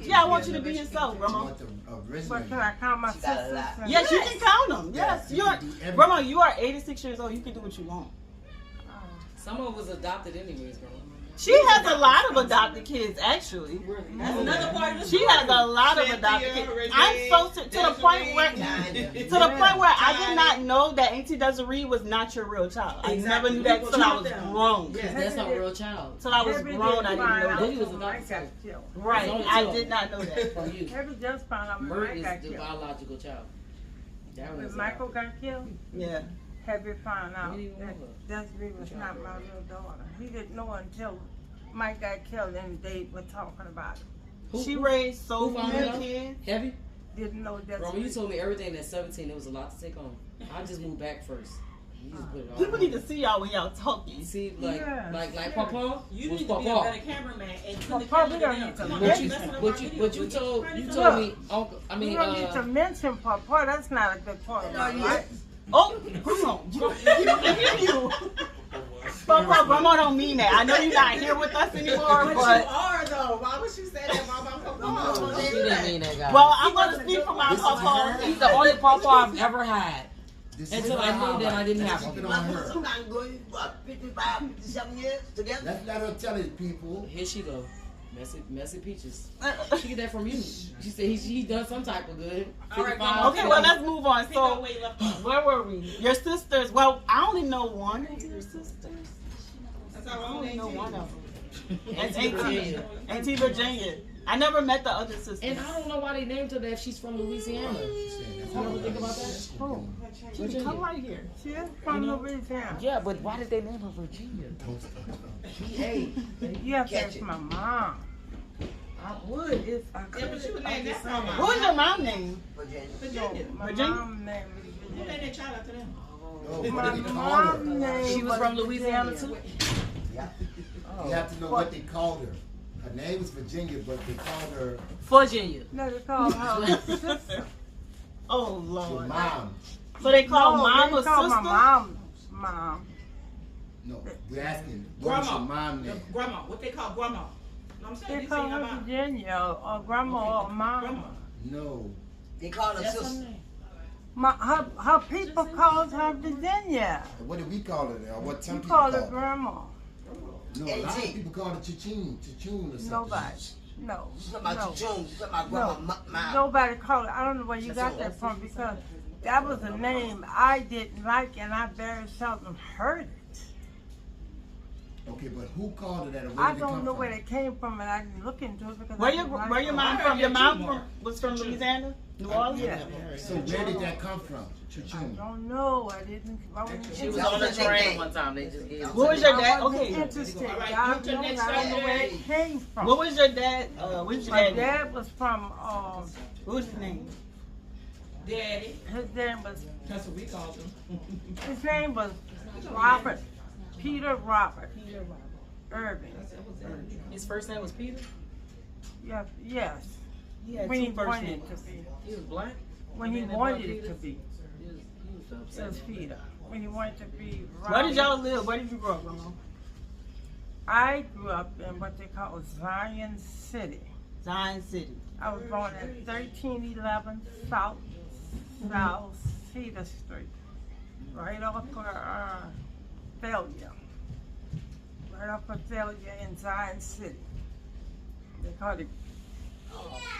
Yeah, I want you to be yourself, Grandma. But can I count my sisters? Yes, you can count them. Yes, Grandma, you are 86 years old. You can do what you want. Someone was adopted anyways, Grandma. She has a lot of adopted kids, actually. That's another part of the She has a lot of adopted kids. I'm so to the point where I did not know that Auntie Desiree was not your real child. I never knew that until I was grown. Yeah, that's not a real child. Till I was grown, I didn't know that. He was adopted. Right, I did not know that. From you. Every just found out Mert Mike is got the killed. biological child. That When was Michael got killed, Yeah. have you found out He didn't that know Desiree was not my real daughter? He didn't know until Mike got killed and they were talking about it. She raised so who found many out? kids. Heavy? Didn't know Grandma, Desiree. you told me everything at 17. It was a lot to take on. I just moved back first. You just put it all People on. need to see y'all when y'all talking. You see, like Yeah. Papa? You was need to be a Papa. better cameraman and put the Papa, camera we don't down. need to Come on, But don't you, mess with our but video. you told Look. me, Uncle. I mean, You don't need to mention Papa. That's not a good part of my life. Oh, hold on. You can hear you. Papa, Grandma don't mean that. I know you're not here with us anymore, But but you are though. Why would you say that about Papa? she didn't mean that, guy. well, I'm gonna speak for my Papa. He's the only Papa I've ever had. Until I knew that I didn't have Keep it him. on her. I'm going what 55, 57 years together. Let's let her tell it, people. Here she go. Messy peaches. She get that from you. She said he done some type of good. All right, 55, Okay, well, let's move on. Pick up So, where you left off. where were we? Your sisters. Well, I only know one of your sisters. That's I our own only know AT. one of them. That's Auntie Virginia. Auntie Virginia. I never met the other sisters. And I don't know why they named her that if she's from Louisiana. You ever think about that? Oh, She can come right here. she is from Louisiana. Yeah, but why did they name her Virginia? Hey, You have to Catch ask it. my mom. I would if I Yeah, could. but you would I'm name just that saying. from What was your mom name? Virginia. Virginia. My Virginia? mom name is Who named Virginia. that child after them? No, My what did they call mom her? name She was from Louisiana too. Yeah. You have to know what they called her. Her name was Virginia, but they called her Virginia. No, they call her sister. Oh, your Lord. mom. So they call No, mom they a call sister? my mom. No, we're asking, what is your mom name? Grandma. What they call grandma? No, I'm saying They you call say your her mom. Virginia or grandma or mom. Grandma. No. They call her That's her sister. name. Her people called her Virginia. What did we call her? Or what some You people call call her her? grandma. No, a lot of people call her Chichun or something. Nobody. No. She's talking about No. June. She's talking about grandma. Mom. Nobody called it. I don't know where you got that from because that was a name I didn't like and I very seldom heard it. Okay, but who called her that? Or where I did it don't come know from? where it came from and I didn't look into it because Where I your didn't like where your it. mom from? Your mom was from Louisiana, New Orleans. Yeah. So where did that come from? I Chichun. don't know. I didn't. I wasn't She was interested. on the train one time. They just gave her. What was your dad? I wasn't Okay. interested. All right, I move to the don't next know where it subject. came from. What was your dad? What was your My dad? dad was from, What was his name? Daddy. his name was, That's what we called him. his name was Robert, Peter Robert Irving. His first name was Peter. Yes, yes. He had When he two first wanted names. it to be. He was black. When he And then wanted Peter. it to be. He was It upset. was Peter. When he wanted to be Robert. Where did y'all live? Where did you grow up, Grandma? I grew up in what they call Zion City. Zion City. I was born at 1311 South Cedar Street, right off of Failure. Right off of Failure in Zion City. They call it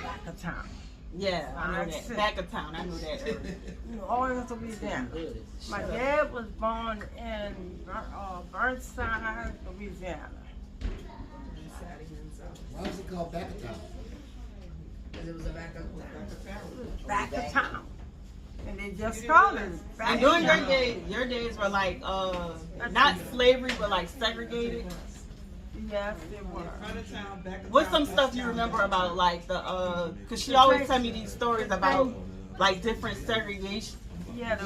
Back of Town. Yeah, I know Zion that. City. Back of town. I know that area. New Orleans, Louisiana. Good. My dad was born in Burnside, Louisiana. Why was it called Back of Town? It was a backup. Back of Town. And they just called it Back And of during Town. your days were like not slavery but like segregated. Yes, they were. Front of town, back of What's town, some west stuff you town. remember about like the cause she always tell me these stories about like different segregation, Yeah,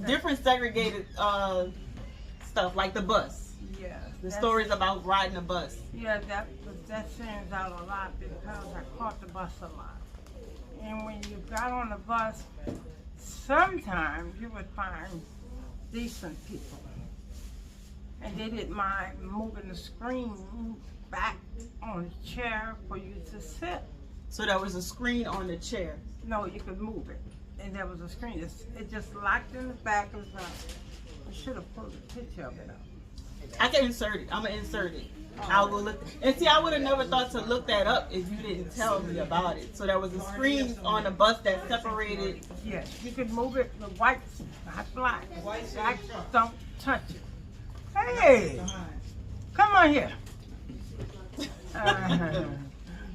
different segregated stuff like the bus. yeah. The that's- stories about riding a bus. Yeah, that stands out a lot because I caught the bus a lot. And when you got on the bus, sometimes you would find decent people. And they didn't mind moving the screen back on the chair for you to sit. So there was a screen on the chair. No, you could move it. And there was a screen. It just locked in the back of the. I should have pulled a picture of it up. I can insert it. I'm gonna insert it. I'll go look. And see, I would have never thought to look that up if you didn't tell me about it. So there was a screen on the bus that separated. Yes, you could move it. The white, not black. Black, don't touch it. Hey, come on here.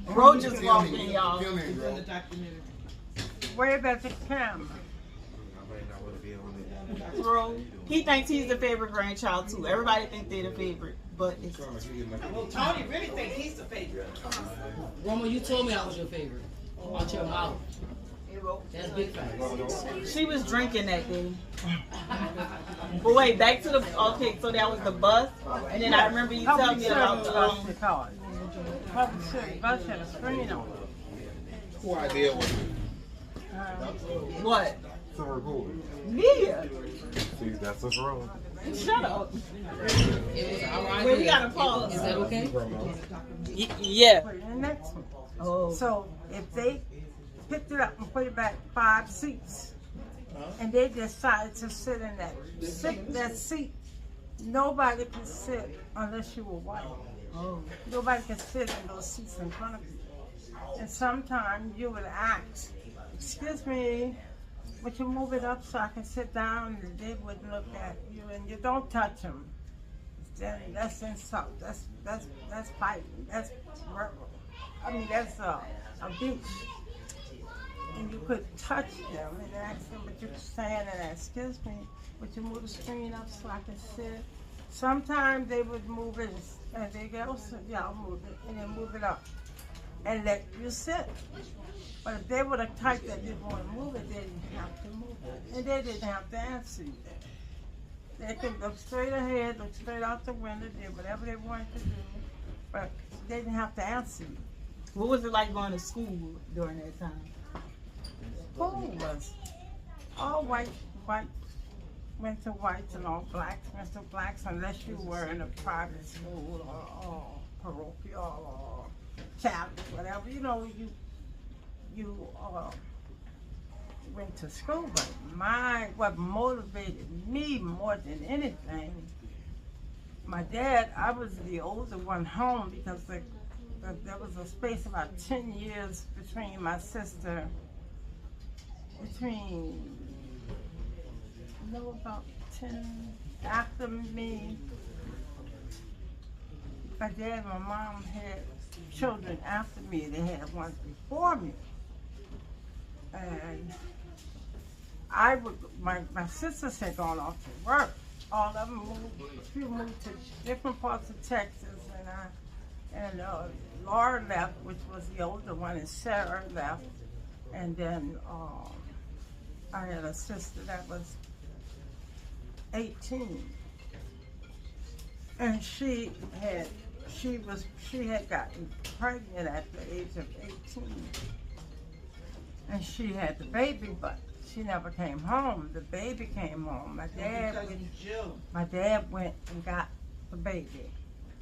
Bro just walked in, y'all. Film me, bro. Wave at the camera. Bro, he thinks he's the favorite grandchild too. Everybody thinks they're the favorite, but it's Well, Tony really thinks he's the favorite. Roman, you told me I was your favorite. Watch your mouth. That's big facts. she was drinking that day. But wait, back to the okay. So that was the bus, and then I remember you telling me about Public service bus had a screen on it. Who idea was it? what? To record. Mia. See, that's what's wrong. Shut up. It was all right. Wait, we gotta pause. Is that okay? Yeah. Put it in the next one. Oh. So if they picked it up and put it back 5 seats, and they decided to sit in that seat, nobody could sit unless you were white. Oh. Nobody could sit in those seats in front of you. And sometimes you would ask, "Excuse me, would you move it up so I can sit down?" And they would look at you, and you don't touch them. Then that's insult. That's fighting. That's verbal. I mean, that's abuse. And you could touch them and ask them, but you could stand and ask, "Excuse me, would you move the screen up so I can sit?" Sometimes they would move it, and they go, "Yeah, I'll move it," and then move it up and let you sit. But if they were the type that didn't want to move it, they didn't have to move it. And they didn't have to answer you. They could look straight ahead, look straight out the window, did whatever they wanted to do, but they didn't have to answer you. What was it like going to school during that time? School was all white went to whites and all blacks went to blacks, unless you were in a private school or parochial or Catholic, whatever. You know, you went to school, but what motivated me more than anything, my dad, I was the older one home because there was a space about 10 years between my sister, about 10 after me. My dad and my mom had children after me. They had one before me. And my sisters had gone off to work. All of them moved, a few moved to different parts of Texas, and Laura left, which was the older one, and Sarah left. And then I had a sister that was 18. And she had gotten pregnant at the age of 18. And she had the baby, but she never came home. The baby came home. My dad went and got the baby,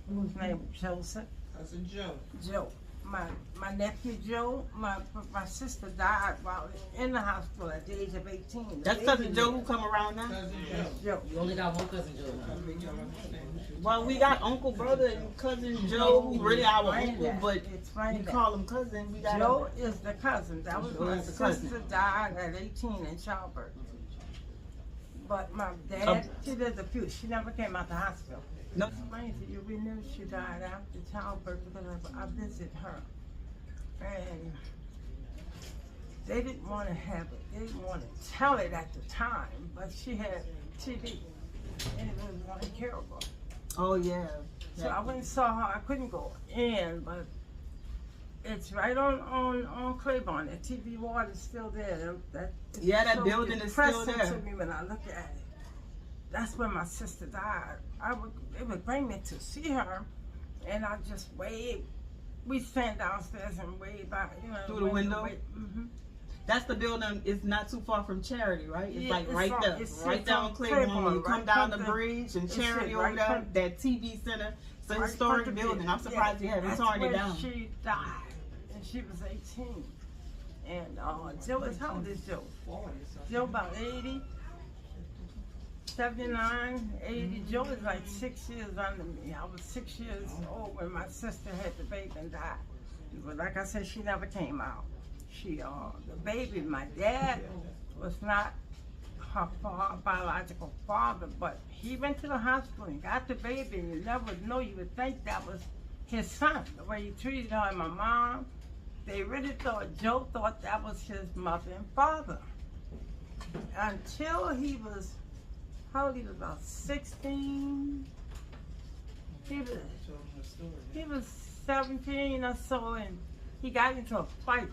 whose name was Joseph. Cousin Joe. Joe. My nephew Joe, my sister died while in the hospital at the age of 18. That's cousin Joe who come around now? Cousin Joe. Joe. You only got one cousin Joe now. Well, we got Uncle, Brother, and Cousin Joe, who really our uncle, but it's funny we that call him cousin. We got Joe is the cousin. That was Joe my is the cousin. sister died at 18 in childbirth. But my dad, she did the few. She never came out the hospital. No. Explain to you, we knew she died after childbirth because I visited her. And they didn't want to have it. They didn't want to tell it at the time, but she had TB, and it was incurable. Oh, yeah. So I went and saw her. I couldn't go in, but it's right on Claiborne. The TV ward is still there. That building is still there. To me when I look at it. That's when my sister died. It would bring me to see her, and I just wave. We stand downstairs and wave out, through the window. Mm-hmm. That's the building. It's not too far from Charity, right? It's Yeah, like it's right on- there, it's- right it's down on Claiborne. When you Claiborne, come right down the front the- bridge and it's Charity it, over right there, front- that TV center. It's a Right historic front of building. it. I'm surprised they haven't That's torn it where down. She died, and she was 18. And Joe is, how old is Joe? Joe about 80, 79, 80. Joe is like 6 years under me. I was 6 years old when my sister had the baby and died. But like I said, she never came out. She, the baby, my dad was not her biological father, but he went to the hospital and got the baby, and you never know. You would think that was his son, the way he treated her and my mom. They really thought, Joe thought that was his mother and father. Until he was, how old he was, about 16? He was 17 or so, and he got into a fight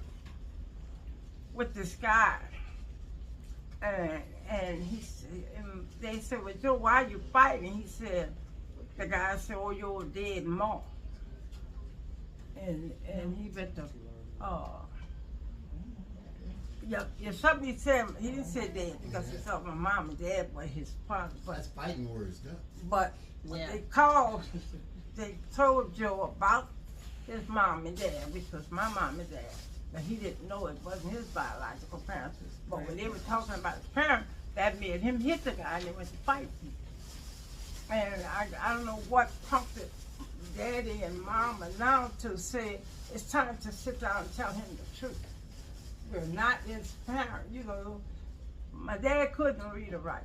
with this guy. And they said, well, Joe, why are you fighting? He said, the guy said, oh, you're dead mom. And he went to, something he said, he didn't say dad because he thought my mom and dad were his father. That's fighting words, though. But Yeah. they told Joe about his mom and dad, which was my mom and dad. But he didn't know it wasn't his biological parents. But when they were talking about his parents, that made him hit the guy and they went to fight. And I don't know what prompted Daddy and Mama now to say, it's time to sit down and tell him the truth. We're not his parents. You know, my dad couldn't read or write.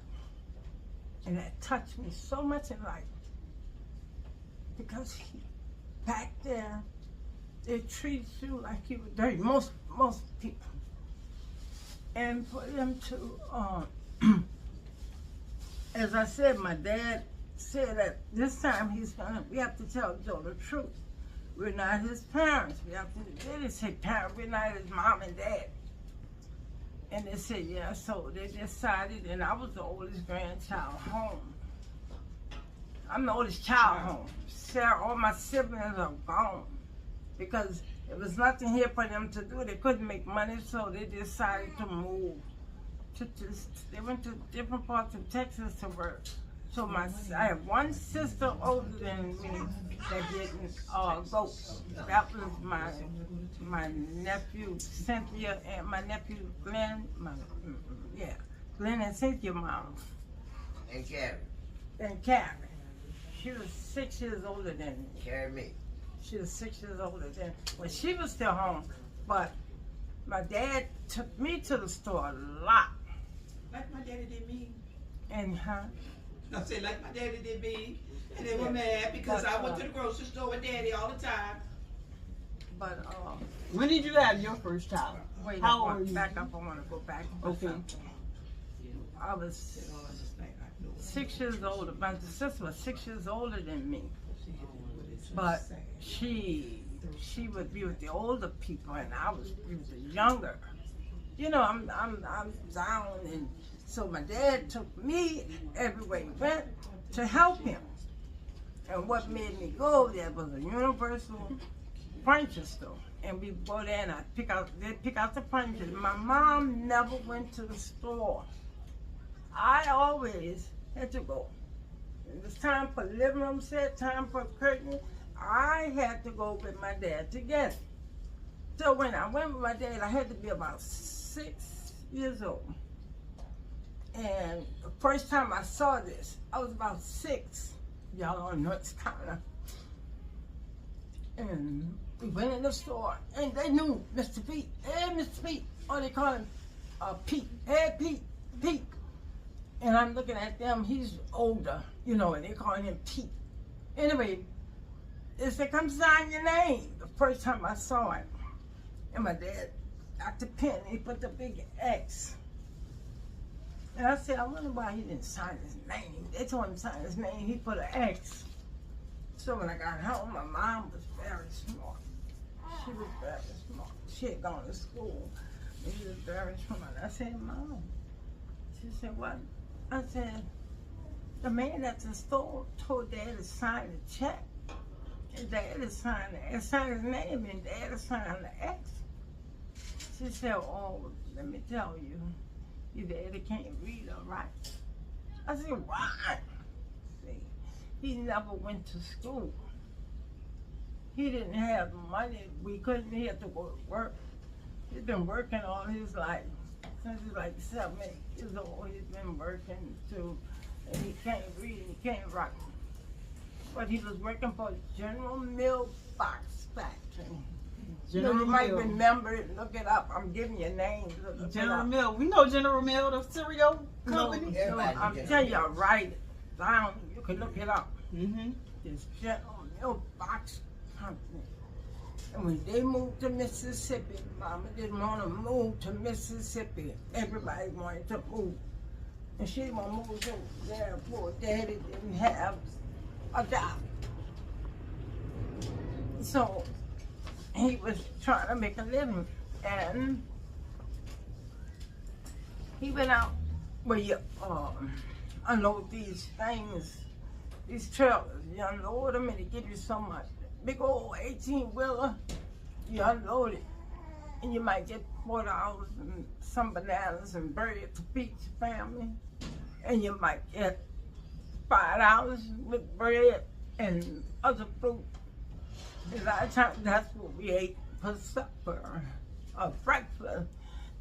And that touched me so much in life. Because back there, they treat you like you were dirty, most people. And for them to, as I said, my dad said that this time we have to tell Joe the truth. We're not his parents. They didn't say parents, we're not his mom and dad. And they said, yeah, so they decided, and I was the oldest grandchild home. I'm the oldest child home. Sarah, all my siblings are gone. Because there was nothing here for them to do. They couldn't make money, so they decided to move. They went to different parts of Texas to work. So I have one sister older than me that didn't go. That was my nephew Cynthia and my nephew Glenn. Glenn and Cynthia mom. And Karen. And Karen. She was 6 years older than me. Karen me. She was 6 years older than when she was still home. But my dad took me to the store a lot. Like my daddy did me. And I say like my daddy did me. And they were mad because I went to the grocery store with daddy all the time. But when did you have your first child? wait, How old were you? back up. I want to go back. Okay. I was 6 years older. My sister was 6 years older than me. But she would be with the older people, and I was with the younger. You know, I'm down, and so my dad took me everywhere he went to help him. And what made me go there was a Universal furniture store, and we go there and they'd pick out the furniture. My mom never went to the store. I always had to go. It was time for living room set, time for curtain. I had to go with my dad together. So when I went with my dad, I had to be about 6 years old. And the first time I saw this, I was about 6. Y'all don't know, it's kind of. And we went in the store, and they knew Mr. Pete. Hey, Mr. Pete. Or they call him Pete. Hey, Pete, Pete. And I'm looking at them, he's older, you know, and they calling him Pete. Anyway, they said, come sign your name. The first time I saw it. And my dad got the pen, he put the big X. And I said, I wonder why he didn't sign his name. They told him to sign his name, he put an X. So when I got home, my mom was very smart. She was very smart. She had gone to school, and she was very smart. I said, Mom. She said, what? I said, the man at the store told Dad to sign the check. And Dad signed his name, and Dad signed the X. She said, oh, let me tell you, your daddy can't read or write. I said, why? See, he never went to school. he didn't have money. We couldn't. He had to go to work. He's been working all his life. Since he's like 7, 8 years old, he's been working too. And he can't read and he can't write. But he was working for General Mills Box Factory. You might remember it. Look it up. I'm giving you names. General Mills. We know General Mills, the cereal company. No, I'm telling you, write it down. You can look it up. Mm-hmm. This General Mills Box Company. And when they moved to Mississippi, Mama didn't want to move to Mississippi. Everybody wanted to move. And she didn't want to move to there. Poor Daddy didn't have a job. So he was trying to make a living. And he went out where you unload these things, these trailers. You unload them and they give you so much. Big old 18-wheeler, you unload it, and you might get $4 and some bananas and bread to feed your family, and you might get $5 with bread and other fruit. And a lot of times that's what we ate for supper or breakfast.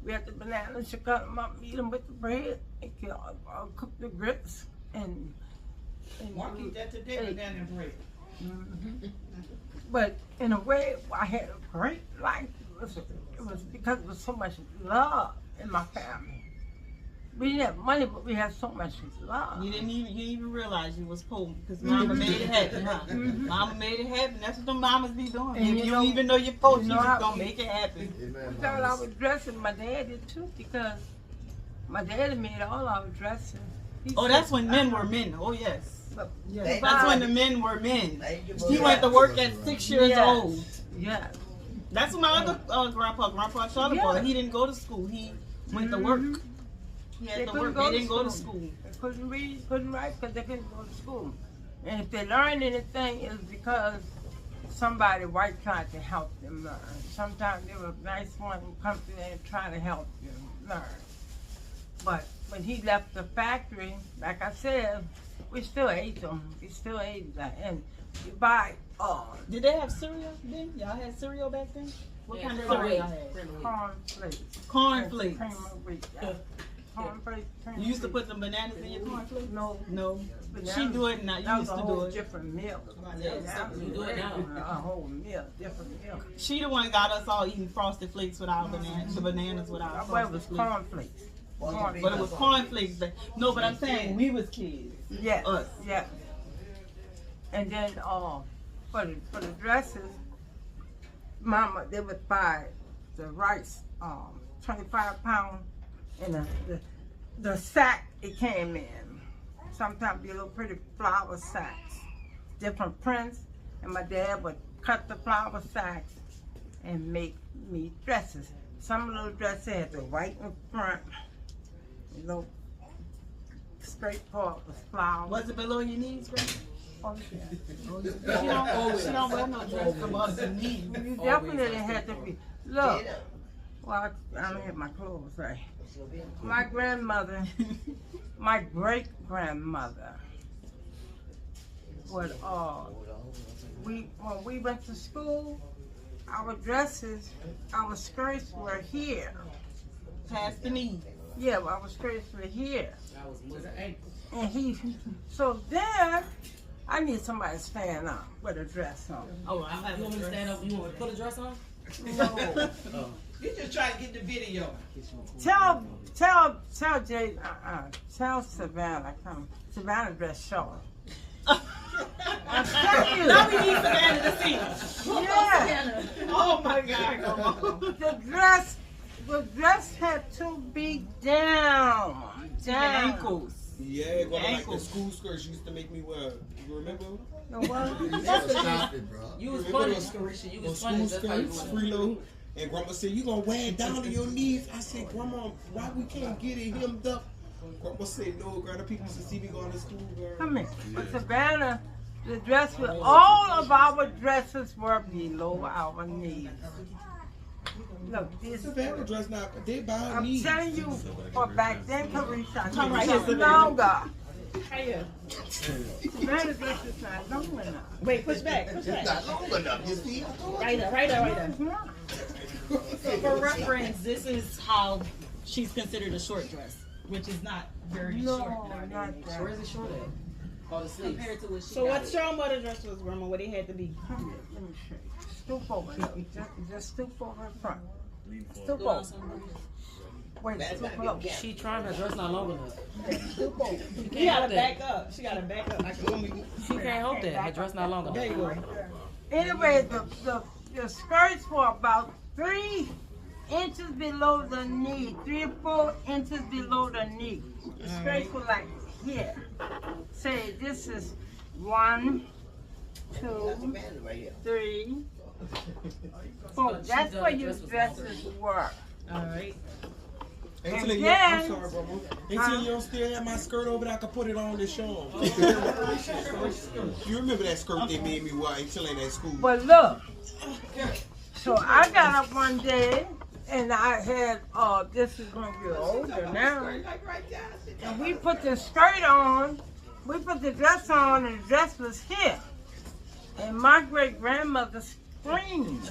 We had the bananas, you cut them up, eat them with the bread, and cook the grits and Mark eat that today, banana bread. Mm-hmm. But in a way, I had a great life. It was because there was so much love in my family. We didn't have money, but we had so much love. You didn't even realize you was poor because Mama made it happen, huh? Mm-hmm. Mama made it happen. That's what the mamas be doing. And If you don't even know you're poor, she's just gonna make it happen. I thought I was dressing my daddy too, because my daddy made all our dressing. Oh, that's when men were men. Oh yes. Yeah. That's when the men were men. He went to work at 6 years old. Yeah. That's when my other Grandpa Charlie boy, he didn't go to school. He went to work. He had to work. They didn't go to school. They couldn't read, couldn't write, because they couldn't go to school. And if they learned anything, it was because somebody white tried to help them learn. Sometimes there was a nice one who come to them and try to help them learn. But when he left the factory, like I said, we still ate them. We still ate that. And you buy, Did they have cereal then? Y'all had cereal back then? What kind of cereal y'all had? cornflakes. Cornflakes. Cream of wheat. Yeah. Cornflakes. You used to put some bananas in your cornflakes? No. No. Bananas. She do it and I used to do it. Different meal. You do it now. A whole meal, different meal. She the one got us all eating frosted flakes with our bananas, the bananas with our Well, it frosted was flakes. cornflakes. But it was cornflakes. No, but I'm saying when we was kids. Yeah, Us. yeah. And then for the dresses, Mama, they would buy the rice, 25 pound, and the sack it came in. Sometimes be little pretty flower sacks, different prints, and my dad would cut the flower sacks and make me dresses. Some little dresses had the white in front, you know, straight part was flower. Was it below your knees, Grace? Oh, yeah. She don't wear no dress above the knees. You definitely had to be. Look, well, I don't have my clothes right. My grandmother, my great grandmother, would when we went to school, our dresses, our skirts were here. Past the knees. Yeah, well, our skirts were here. Was an ankle. And so then, I need somebody to stand up with a dress on. Oh, I have You want me to stand up? You want me to put a dress on? No. You just try to get the video. Tell Jay, tell Savannah, come. Savannah dress short. I'm telling you. Now we need Savannah to see. Yeah. Oh my God, come on. The dress had to be down. The ankles. Yeah, going like the Ankles. school skirts used to make me wear. You remember? No, what? Stop it, bro. You was Remember funny, those- Carisha. You Those was funny. school That's how you skirts, went. freelo. And Grandma said, you gonna wear it down to your knees. I said, Grandma, why we can't get it hemmed up? Grandma said, no, Grandma, people used to see me going to school, girl. Come here. But Savannah, the dress with all of our dresses were below our knees. Look, this. Savannah dress now, they by her I'm knees. telling you, for back then, Carisha, Come right I here, knew Savannah. longer. Hiya. That dress is not long enough. Wait, push back. Push It's back. not long enough, you see? Right there, right there, right there. It's not. So for reference, this is how she's considered a short dress, which is not very No, short. not that. Where is it short at? Oh, the sleeves. Compared to what she so what's your mother dress was, Grandma? What it had to be? Let me show you. Stoop over. Just stoop over in front. Stoop Go on, over. somebody. Wait, stoop over. She trying, her dress not long enough. Stoop over. You gotta back up. She gotta back up. She can't help that. Her dress not long There enough. you go. Anyway, the skirts were about 3 inches below the knee, 3 or 4 inches below the knee. The skirts were like here. Say this is 1, 2, 3, 4. That's where your dresses were. All right. Until And you, then- I'm sorry, Grandma. Until you don't still have my skirt over there, I can put it on and show 'em. You remember that skirt they made me wear until in that school? But look, so I got up one day and I had, this is going to be older now. And we put the skirt on, we put the dress on, and the dress was here. And my great grandmother screamed,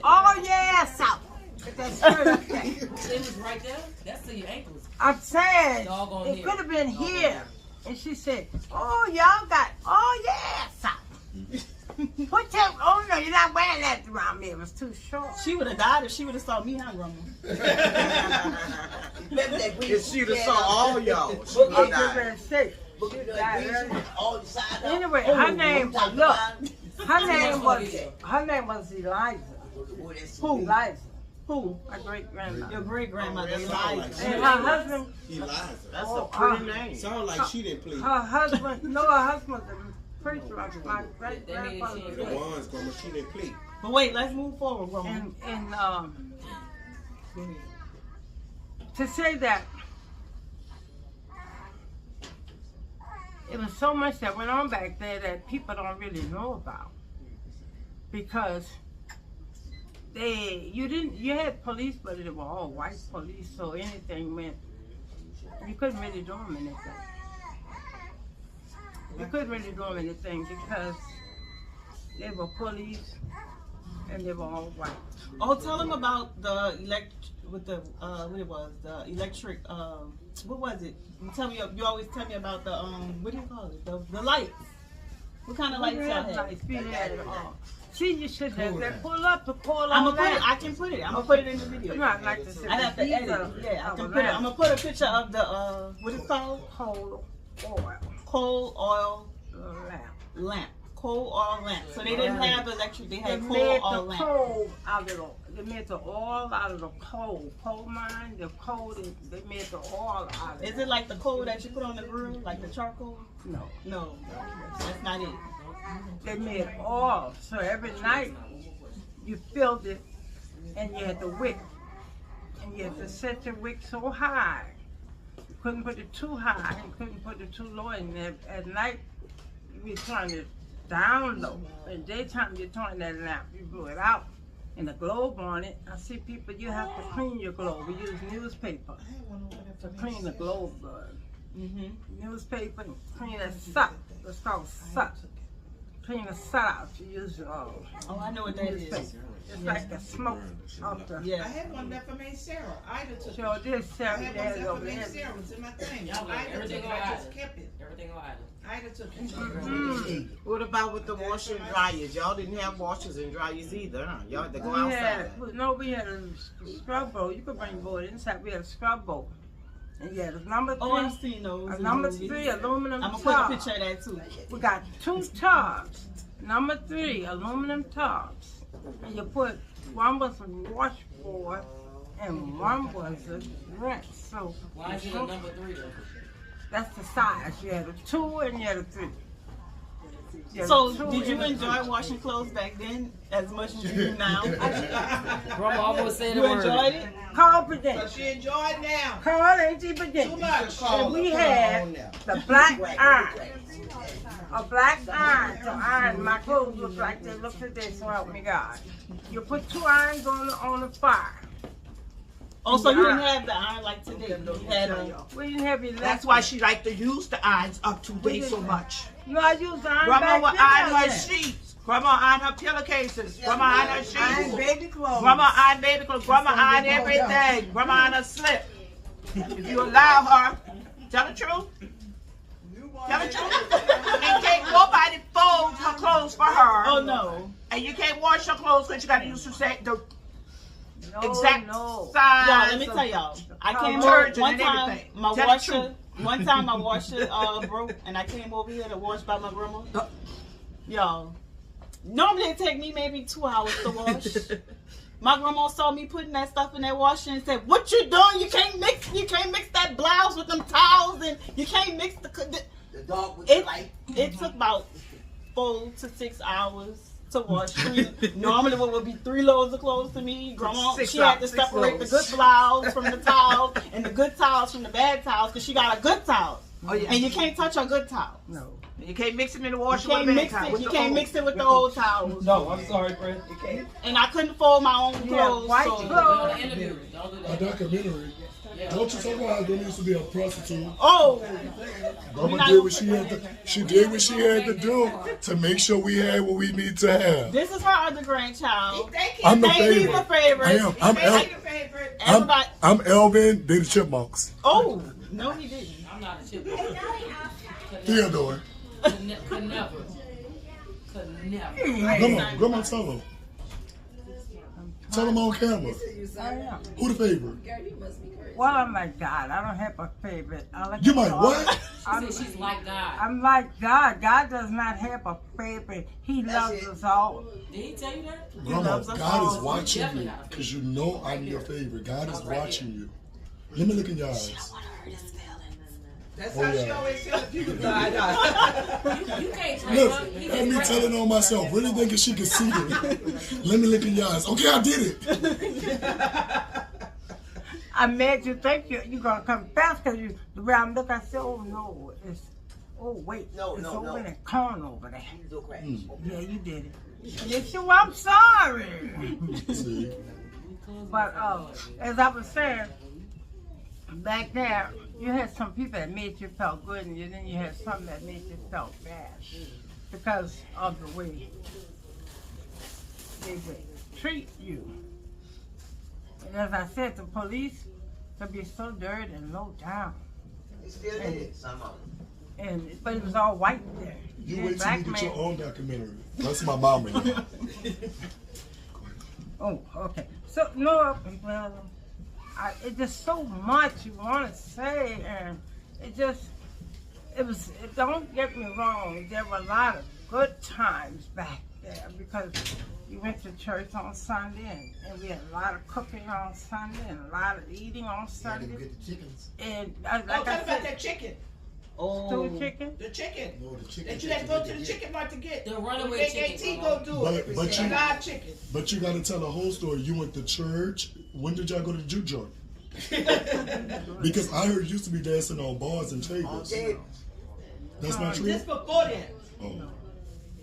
"Oh yes, out!" With that skirt up there. It was right there. That's to your ankles. I'm saying Doggone it here. could have been Doggone here. there. And she said, "Oh y'all got, oh yes, out." Put your, oh no, you're not wearing that around me. It was too short. She would have died if she would have saw me, huh, Grandma? If she'd have saw all y'all, she would I'm have just died. gonna say. all the side up. Anyway, her name, Top look, to her name was Eliza. Who? Eliza, Who? my great grandmother. Your great grandmother. Sound like she And her husband, Eliza. That's a pretty name. Sound like she didn't play. her husband was a preacher of my great They made it grandfather. seem The ones, Grandma, she didn't play. But wait, let's move forward, Grandma. And to say that it was so much that went on back there that people don't really know about, because you had police, but they were all white police, so anything went. You couldn't really do them anything. You couldn't really do them anything because they were police and they were all white. Oh, tell them about the the electric, what was it? You always tell me about the, what do you call it? The lights. What kind of lights y'all have? We had it all. See, you should have that pull up to pull all I'm gonna put it, that. I can put it. I'm gonna put it in the video. No, I'd like to see I have to these edit are it. Yeah, I our can put it. I'm gonna put a picture of the, what is it called? coal oil Coal oil lamp. lamp. Coal oil lamp. So they didn't have electric, they They had coal made oil the lamp. coal out of the. They made the oil out of the coal. Coal mine, the coal. They made the oil out of it. Is it like the coal that you put on the grill, like the charcoal? No. No, that's not it. They made oil. So every night you filled it and you had the wick. And you had to set your wick so high. You couldn't put it too high. You couldn't put it too low. And at night you were turning it down low. In daytime you turn that lamp. You blew it out. And the globe on it. I see people, you have to clean your globe. We use newspaper to clean the globe. Newspaper and clean that suck. It's called suck. Clean the suck out. You use Oh, I know what that is. newspaper. It's like the smoke off the. I Yeah. had one left for Aunt Sarah. Ida took it. So this I Sarah had one Dad left over for Aunt there. Sarah. It's in my thing. Y'all like Ida took everything it. on I Ida. just kept it. Everything on Ida. Ida took it. Mm. What about with the washer and dryers? Y'all didn't have washers and dryers either, huh? Y'all had to go We outside. we had a scrub bowl. You could bring board inside. We had a scrub bowl. And yeah, the number Oh, I've three. seen those. A in number movies. 3 aluminum I'm gonna tub. put a picture of that too. We got 2 tubs. Number 3 aluminum tubs. And you put one was a washboard and one was a rinse. So Why is it a number 3 though? that's the size. You had a 2 and you had a 3. You had So, a 2 did you and a enjoy 3. washing clothes back then as much as you do now? Grandma almost said the You word. enjoyed it? Carl So Prudent. she enjoyed now. Carl ain't even Too Prudent. much. And we had the black iron. A black iron to iron. My clothes look like they look today, so help me God. You put 2 irons on the fire. Oh, so you didn't have the iron like today. You had a... We didn't have electric. That's why she like to use the irons up to date so much. No, I used the iron Grandma back would then. iron her sheets. Grandma iron her pillowcases. Grandma iron her sheets. Iron baby clothes. Grandma iron baby clothes. Grandma iron everything. Grandma iron her slip. If you allow her, tell the truth. Tell the truth. And can't nobody fold her clothes for her. Oh, no. And you can't wash your clothes because you got to use the No, exact no. size. Y'all, let me tell y'all. I came Detergent over one and time. everything. My Tell the washer. truth. One time my washer broke, and I came over here to wash by my grandma. Y'all, normally it take me maybe 2 hours to wash. My grandma saw me putting that stuff in that washer and said, "What you doing? You can't mix that blouse with them towels, and you can't mix the dog was It took about 4 to 6 hours to wash. Normally, what would be 3 loads of clothes to me, Grandma, she had to separate the good blouse from the towels and the good towels from the bad towels because she got a good towel. Oh, yeah. And you can't touch her good towel. No. You can't mix them in the washer You with can't the mix bad towel. it. You can't mix it with the old towels. No, I'm sorry, Fred. You can't. And I couldn't fold my own clothes. white so. clothes. A documentary. Don't you talk about how there needs to be a prostitute? Oh, Grandma did what she had to. She did what she had to do to make sure we had what we need to have. this is her other grandchild. I'm the He's the favorite. favorite. I am. Everybody. I'm Elvin. They the Chipmunks. Oh, no, he didn't. I'm not a chipmunk. Theodore. Could never. Could never. Grandma, tell them. Tell them on camera. Who the favorite? Well, I'm like God. I don't have a favorite. I like You like what? She said she's like God. I'm like God. God does not have a favorite. He loves us all. Did he tell you that? Grandma, loves us God is all. watching you Definitely not a because you know I'm your favorite. God is watching you. Let me look in your eyes. That's Oh, how she yeah. always tells people. I You can't tell Look, her. He had me just telling on myself, really thinking she could see it. Let me look in your eyes. Okay, I did it. I made you think you're gonna come fast because the way I'm looking, I said, oh no, wait, No, it's no, over no. in the corner over there. You crash. Yeah, you did it. Yes, you. I'm sorry. See? But as I was saying, back there, you had some people that made you feel good, and then you had some that made you feel bad because of the way they would treat you. And as I said, the police could be so dirty and low down. They still did it, some of them. But it was all white there. You Then wait till black you get your man- own documentary. That's my mama. Y'all. Oh, okay. So no, well, it's just so much you want to say, and don't get me wrong, there were a lot of good times back there because we went to church on Sunday, and we had a lot of cooking on Sunday and a lot of eating on Had to Sunday. get the chickens. And Oh, like tell I about said, that chicken. stew chicken. The chicken. No, the chicken. That you had to go to the chicken mart to get. The runaway Make chicken, AT Grandma. go do it. But you- live chicken. But you gotta tell the whole story. You went to church. When did y'all go to the juke joint? Because I heard you used to be dancing on bars and tables. Okay. That's not true? This before then. Oh.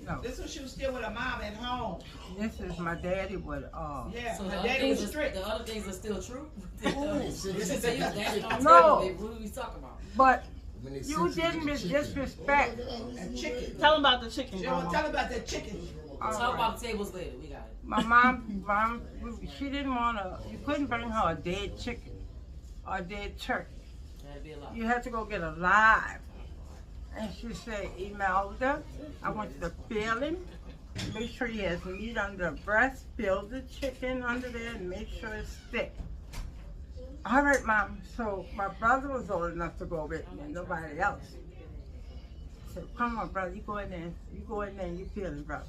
No, This when she was still with her mom at home. this is my daddy with Yeah, So her the other, daddy was things strict. the other things are still true? No. No. What are we talking about? but When they you sent didn't to the chicken. disrespect. And chicken. Tell him about the chicken, She don't Grandma. tell about that chicken. Talk about the tables later. We got it. My mom, she didn't want to, you couldn't bring her a dead chicken or a dead turkey. That'd be a lot. You had to go get a live. And she said, Imelda, I want you to feel him. Make sure he has meat under the breast. Feel the chicken under there and make sure it's thick. All right, Mom. So my brother was old enough to go with me, nobody else. I said, come on, brother, you go in there. You go in there and you feel him, brother.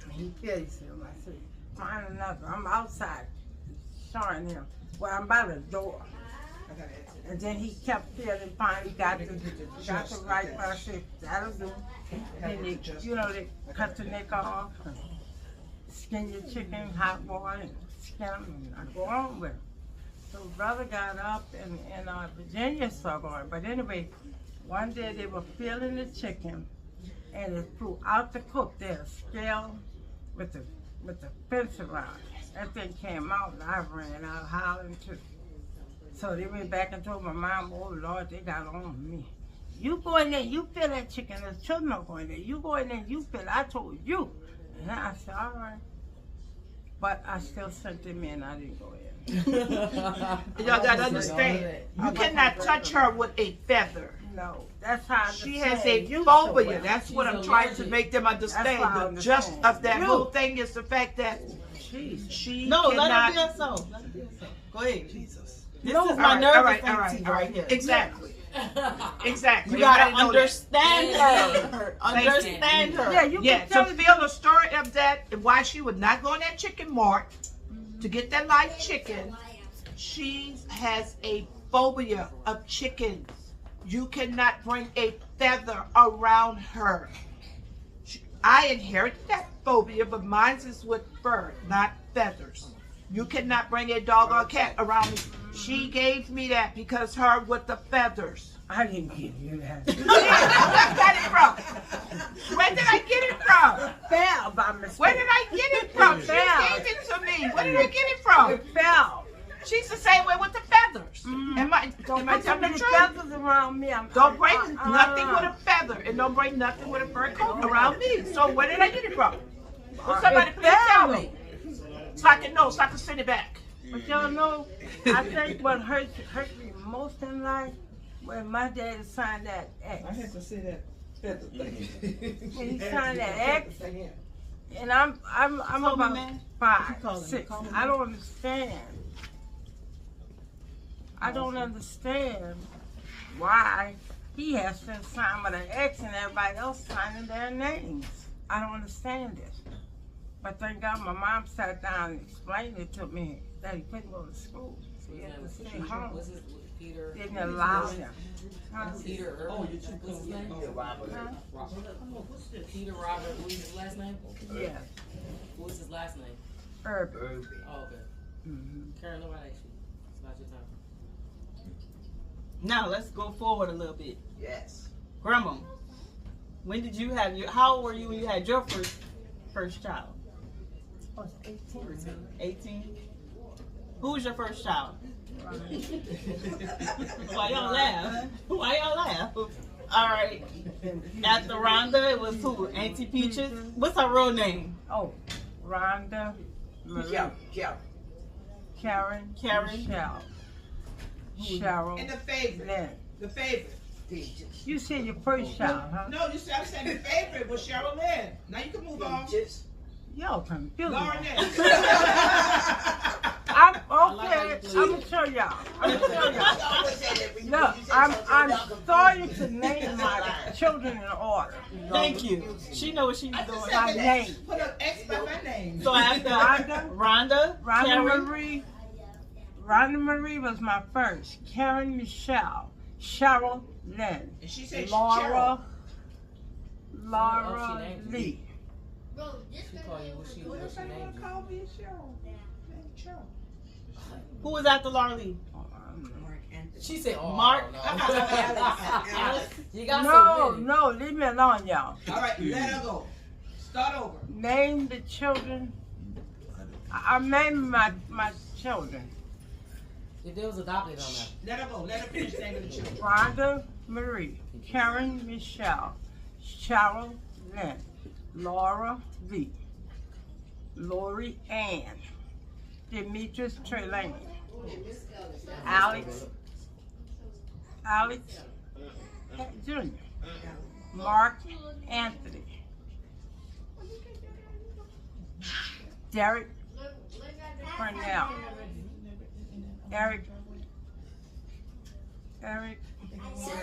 And he feels him. I said, find another. I'm outside showing him. Well, I'm by the door. And then he kept feeling fine. He got the right one. I said, that'll do. And then they cut the neck off, and skin your chicken, hot water, and skin them, and I go on with it. So brother got up, and Virginia saw going. But anyway, one day they were peeling the chicken, and it flew out the cook. They had a scale with the fence around it. that thing came out and I ran out howling too. So they went back and told my mom, oh Lord, they got on me. You go in there, you fill that chicken. The children are going there. You go in there, you fill. I told you. And I said, all right. But I still sent them in. I didn't go in. Y'all gotta understand. You cannot touch her with a feather. No, that's how I She has understand. a You phobia. so well. That's what I'm She's trying to allergic. make them That's understand. what I The gist understand. of that You. whole thing is the fact that Jeez. she No, let cannot. her be herself. Let her be herself. Go ahead. Jesus. This No, is my nervous all right, auntie right here. Exactly. Exactly. You gotta Everybody know that. understand her. Understand her. Yeah, you Yeah, can to tell feel the story of that and why she would not go in that chicken mart to get that live chicken. She has a phobia of chickens. You cannot bring a feather around her. I inherited that phobia, but mine is with fur, not feathers. You cannot bring a dog or a cat around me. She gave me that because her with the feathers. I didn't give you that. Where did I get it from? Where did I get it from? Fell by mistake. Where did I get it from? She gave it to me. Where did I get it from? It fell. She's the same way with the feathers. Am I Don't telling put so the many truth? feathers around me. Don't bring nothing with a feather and don't bring nothing with a fur coat around me. So where did I get it from? Will somebody please tell me? So I can know, so I can send it back. But y'all know, I think what hurt me most in life when my daddy signed that X. I had to say that feather thing. When he signed that X, and I'm Call me, about man. five, Call him. 6. Call him. I don't understand. I don't understand why he has to sign with an X and everybody else signing their names. I don't understand this. But thank God my mom sat down and explained it to me that he couldn't go to school. So he had to stay home. What's his Peter? Didn't allow him. Huh? Peter Irvin. Oh, you took What's his name? Huh? Peter Robert. What's his last name? Yeah, What's his last name? urban. Oh, okay. Karen, nobody asked you. It's about your time. Now let's go forward a little bit. Yes. Grandma, when did you have your? How old were you when you had your first child? I was 18. 18. Who was your first child? Why y'all laugh? Why y'all laugh? All right. After Rhonda, it was who? Auntie Peaches. What's her real name? Oh, Rhonda, Marie, Karen, Michelle, Cheryl, And the favorite. Lynn. The favorite. You said your first child, huh? No, you said I said the favorite was Cheryl Lynn. Now you can move on. Y'all confused me. Lauren Lynn. I'm okay. I'm gonna show y'all. I'm gonna show y'all. Look, I'm starting to name my children in order. Thank you. She know what she was doing. My name. Put an X by my name. So after Rhonda, Karen, Rhonda Marie was my first. Karen Michelle. Cheryl Lynn. And she said Laura Oh, she named Lee. She called you what she named you. call me Cheryl. Cheryl. who was after Laura Lee? She said, oh, Mark. no. You got so No, many. no, leave me alone, y'all. All right, let her go. Start over. Name the children. I'm naming my children. If they was adopted on that. Let her go. Let her finish naming the children. Rhonda Marie, Karen Michelle, Cheryl Lynn, Laura Lee, Lori Ann, Demetrius Trelane, Alex Jr., Mark Anthony, Derek Cornell, Eric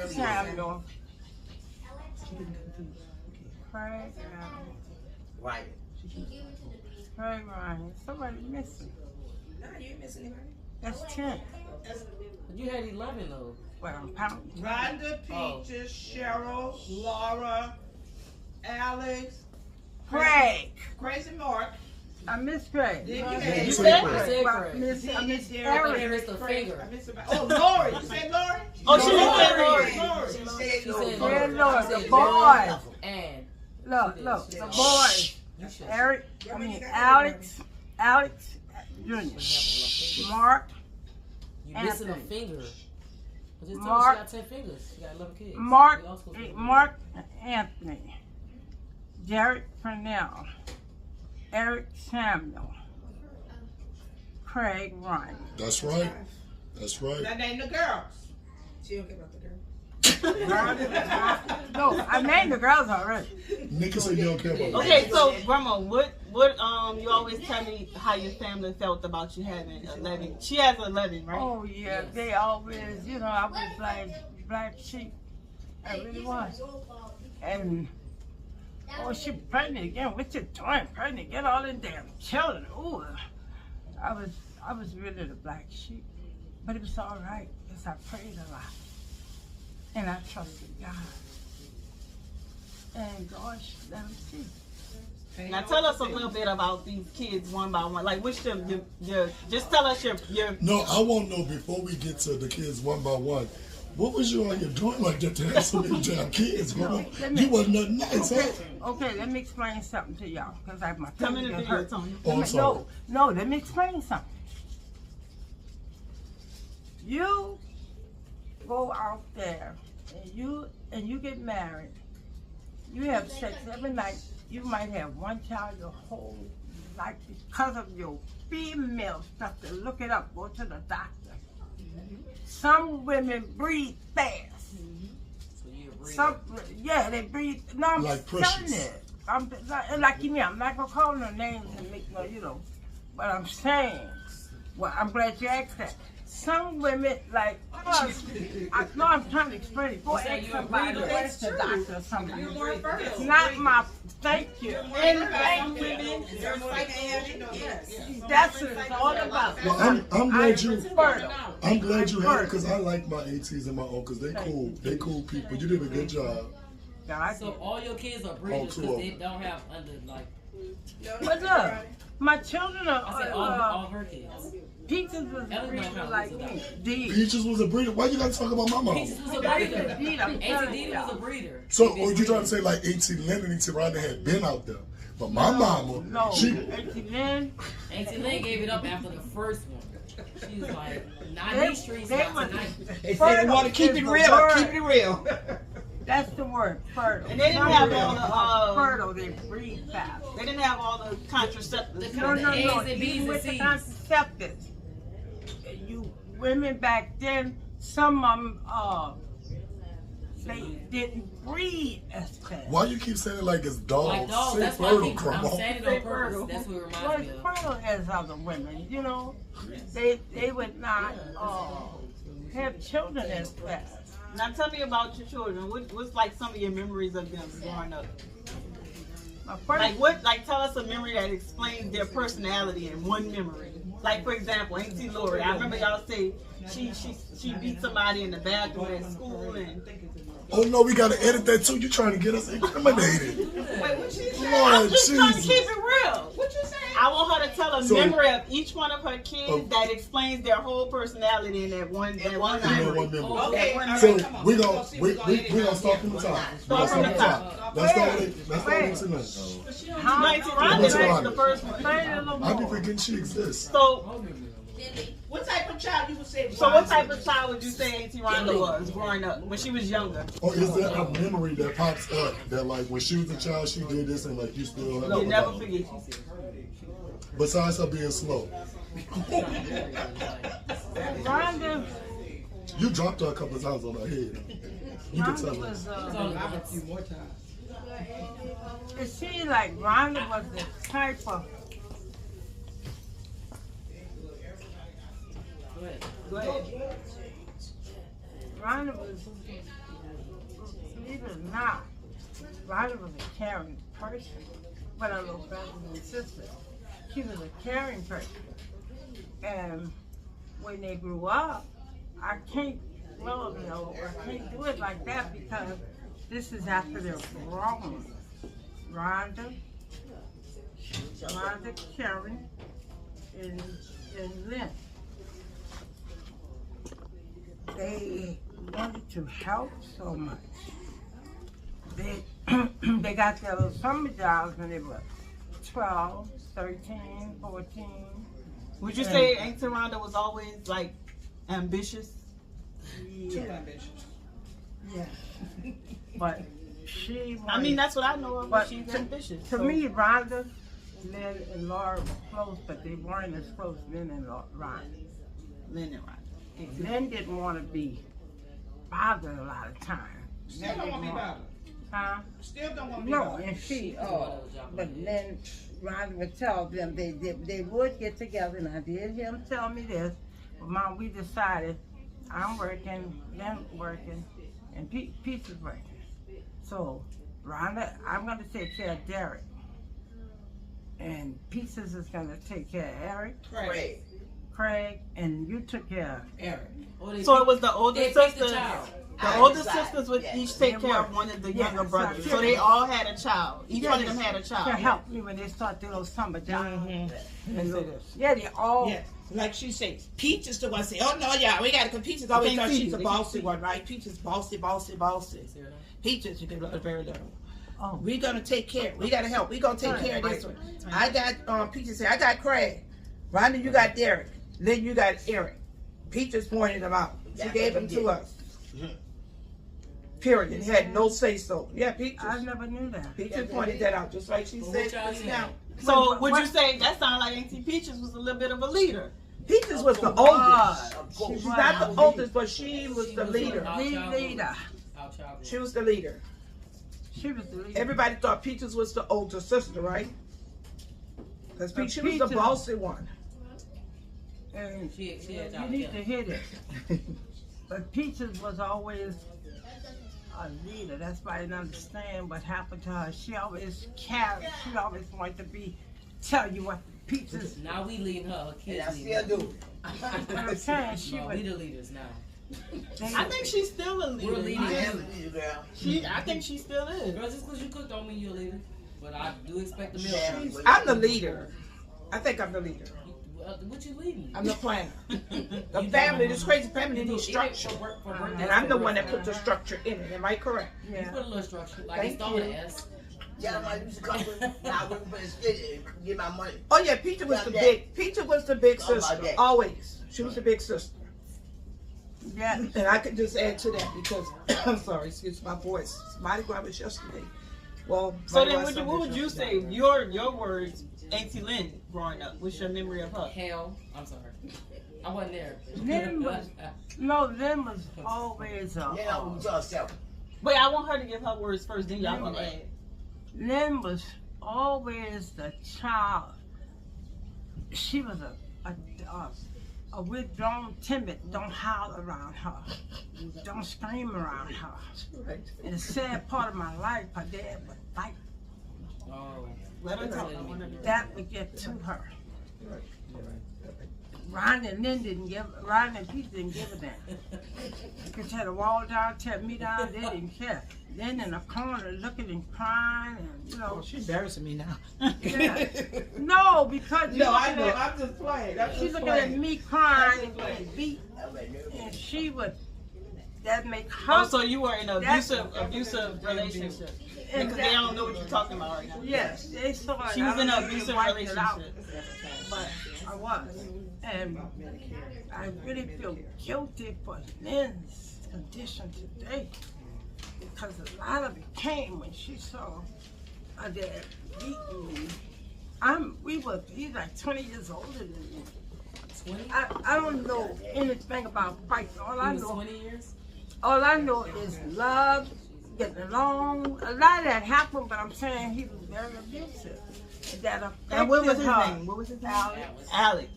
Samuel, Craig Right. Ryan. Somebody missing. No, you ain't missing anybody. That's 10. You had 11 though. Well, I'm counting. Rhonda, Peaches, Cheryl, Laura, Alex, Craig. Crazy Mark. I miss Craig. Then you You had said I Craig. said Well, Craig. I miss I Eric. missed a finger. Oh, Lori. You said Lori? Oh, she didn't say Lori. Lori. Lori. She said Yeah, Lord. Lord, She the said boys. And Look, the boys. you should. Alex, Jr., Mark You missing a Anthony. finger. But just tell her Mark- she got 10 fingers. She got 11 kids. Mark, We all supposed to be- Mark Anthony, Derek Paternal, Eric Samuel, Craig Ryan. That's right. That's right. That ain't the girls. She don't care about the girl. No, I named the girls already. Nikki said you don't care about Okay, so Grandma, what you always tell me how your family felt about you having 11. She has 11, right? Oh yeah, they always, I was like black sheep. I really was. And she pregnant again. What you doing, pregnant? Get all them damn children. Ooh, I was really the black sheep, but it was all right because I prayed a lot and I trusted God. And God let them see. Now tell us a little bit about these kids one by one. Like which them your just tell us your No, I want to know before we get to the kids one by one. What was you on your doing like that to have so many damn kids, bro? You wasn't nothing nice, huh? Okay, let me explain something to y'all because my come in the tongue video, hurt. Tony. Oh, I'm sorry. No, let me explain something. You go out there and you get married. You have sex every night. You might have one child your whole life because of your female stuff. To look it up, go to the doctor. Some women breathe fast. So you a breeder. Some, they breathe. No, I'm Like telling Precious. it. I'm like me. I'm not gonna call no names and make no, but I'm saying. Well, I'm glad you asked that. Some women like us. I'm trying to explain it. Go You say ask you're a somebody. breeder. Go ask the doctor or something. You're more fertile. It's not my. Thank you. And thank you. You're psychiatric. Yes. That's what it's all about. Well, I'm glad you. fertile. I'm glad you had it because I like my aunts and my uncles. They cool. They cool people. You did a good job. God, So all your kids are breeders two because of they them. don't have under like. but look, my children I said all are. her kids. Peaches was Ellen breeder don't have like those me. D. Peaches was a breeder. Why you gotta talk about my mom? Peaches was a That's breeder. indeed, I'm Auntie telling Dita you. was a breeder. So, or you trying to say like Auntie Lynn and Auntie Rhonda had been out there, but my mama, No, she. Auntie Lynn. Auntie Lynn gave it up after the first one. She was like, not They- these streets, they not was- tonight. They said they want to keep it real. Keep it real. That's the word, fertile. And they didn't have all the fertile. They breathe fast. they didn't have all the contraceptives. No, The A's and B's even and with the C's. contraceptives, you women back then, some of them, they didn't breathe as fast. Why you keep saying it like it's dogs? Like dogs, Say that's why I fertile, keep, Grandma. I'm saying it on purpose. That's what it Was reminds me of. fertile as other women, they would not have children as fast. Now tell me about your children. What's like some of your memories of them growing up? My first, Like tell us a memory that explains their personality in one memory. Like for example, Auntie Lori. I remember y'all say she beat somebody in the bathroom at school and Oh no, we gotta edit that too. You trying to get us incriminated? Wait, what she say? Lord I'm just trying to Jesus. keep it real. What you say? I want her to tell a So- memory of each one of her kids Oh. that explains their whole personality in that one You know, memory. one memory. Okay, all right, So come on. we We're gonna see. we We're edit gonna down start here. from the top. Start from the top. That's all tonight. how Auntie Rhonda, What's that's wrong? the first one. explain it a little I be more. forgetting she exists. So What type of child you would say? what type of child would you say Auntie Rhonda was growing up when she was younger? Or is there a memory that pops up that like when she was a child she did this and like you still have You it never about? forget. Besides her being slow. Rhonda, You dropped her a couple of times on her head. You can tell Rhonda us. was, it seemed like Rhonda was the type of, Go ahead. Rhonda was, believe it or not, Rhonda was a caring person. But her little brothers and sisters, she was a caring person. And when they grew up, I can't do it like that because this is after they're grown. Rhonda, Karen, and Lynn. They wanted to help so much. They got their little summer jobs when they were 12, 13, 14, Would you say Auntie Rhonda was always like ambitious? Too ambitious. Yeah. But she was, I mean, that's what I know of. But She's to- ambitious. To so- me, Rhonda, Lynn, and Laura were close, but they weren't as close as Lynn and Rhonda. Lynn and Rhonda. Lynn didn't want to be bothered a lot of times. Still don't want to be bothered. Huh? Still don't want to be No, bothered. and she, but then Rhonda would tell them they would get together, and I did hear him tell me this. But Mom, we decided I'm working, Lynn working, and Pete's is working. So Rhonda, I'm going to take care of Derek, and Pieces is going to take care of Eric, Craig, and you took care of Eric. So it was the older They picked the sisters. child. The older sisters would each take care of one of the younger brothers. So they all had a child. Each one of them had a To child. help me when they start their little summer job. Mm-hmm. And yeah, they all. Yeah, like she says, Peach is the one say, "Oh no, yeah, we got to." Cause Peach is always thought she's a bossy one, right? Peach is bossy. Peach is very little. Oh. We gonna take care. We gotta help. We gonna take care of this one. I got Peaches said, I got Craig. Rhonda, you got Derek. Then you got Eric. Peaches pointed them out. She gave them to us. Period. Had no say so. Yeah, Peaches. I never knew that. Peaches pointed that out, just like she said just now. So would you say that sounded like Auntie Peaches was a little bit of a leader? Peaches was the oldest. She's not the oldest, but she was the leader. Leader. She was the leader. She was the leader. Everybody thought Peaches was the older sister, right? Because But she was the Peaches- bossy one. And She had you y'all need together. to hit it. But Peaches was always a leader. That's why I didn't understand what happened to her. She always carried. She always wanted to tell you what Peaches. Now we lead her. Her kids I lead her. still do. I'm saying she No, we would. the leaders now. I think she's still a leader. We're leading I them. am a leader, girl. I think she still is. Girl, just because you cook don't mean you're a leader. But I do expect the Yeah. meal. I'm the leader. I think I'm the leader. What you leading? I'm the planner. The family, this crazy family needs structure. And I'm the one that put the structure in it. Am I correct? You Yeah. put a little structure. Like Thank it started you. S. Yeah, I used to come with, now I work for the city and get my money. Oh yeah, Peter was the big Oh, my sister. dad. Always. She was the big sister. Yeah. And I could just add to that because I'm sorry, excuse my voice. Mardi Gras was yesterday. Well, So Mardi then, Gras what would Sunday, you say? yesterday. Your words, Auntie Lynn, growing up. What's your memory of her? Hell. I'm sorry. I wasn't there. Lynn was Lynn was always Then I was yourself. Wait, I want her to give her words first. Then y'all gonna add. Lynn was always the child. She was a withdrawn, timid. Don't howl around her. Don't scream around her. And the sad part of my life, her dad would fight. Oh. Let her talk. I want her to. That would get to her. Ron and Lynn didn't give. Ron and Pete didn't give a damn. You could tear the wall down, tear me down. They didn't care. Then in the corner, looking and crying, and you know. She's embarrassing me now. Yeah. No, because No, I know. I'm just playing. I'm she's just looking at playing. me crying and getting beat, and she would. That make her. Oh, so you were in an abusive relationship. and Because they don't know what you're talking about right now. Yes, they saw it. She was I in don't an know if abusive they wiped it out, relationship. but I was, and I really feel guilty for Lynn's condition today because a lot of it came when she saw her dad beating me. He's like 20 years older than me. 20? I don't know anything about fighting. All I He was know 20 years? All I know is love, getting along. A lot of that happened, but I'm saying he was very abusive. And that affected And what was his her. name? What was his name? Alex. Alex.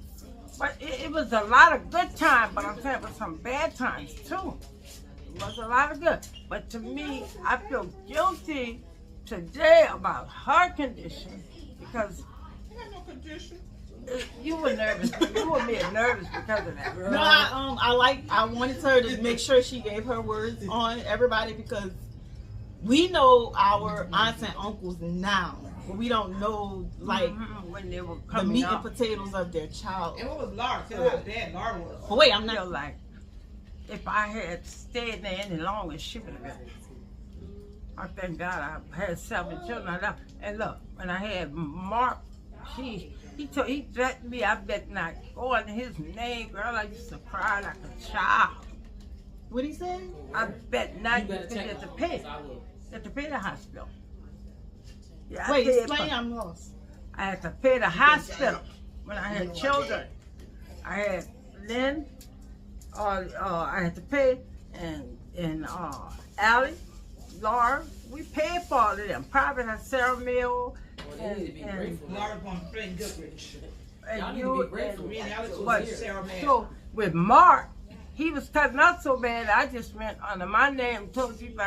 But it was a lot of good times, but I'm saying it was some bad times too. It was a lot of good. But to me, I feel guilty today about her condition because you were nervous. You were being nervous because of that. No, I wanted her to make sure she gave her words on everybody because we know our aunts and uncles now, but we don't know like when they were the coming meat up. and potatoes of their child. And what was Laura? Tell how bad Laura was. But wait, I'm I feel not. like if I had stayed there any longer, she would have been. I thank God I had 7 children. And look, when I had Mark, he He threatened me. I bet not go under his name, girl. I used to cry like a child. What he say? I bet not. You better You check have to him, pay. 'cause I will. You have to pay the hospital. Yeah, I Wait, paid explain. for- I'm lost. I had to pay the hospital when I had children. I had Lynn, I had to pay, and Allie, Laura, we paid for all of them. Private had Sarah Mill, Well, they need to be grateful. Laura von Flynn Goodrich. Y'all and need you. to be grateful. Me and Alex But was here. Sarah Mann. so with Mark, he was cutting up so bad. I just went under my name, told people,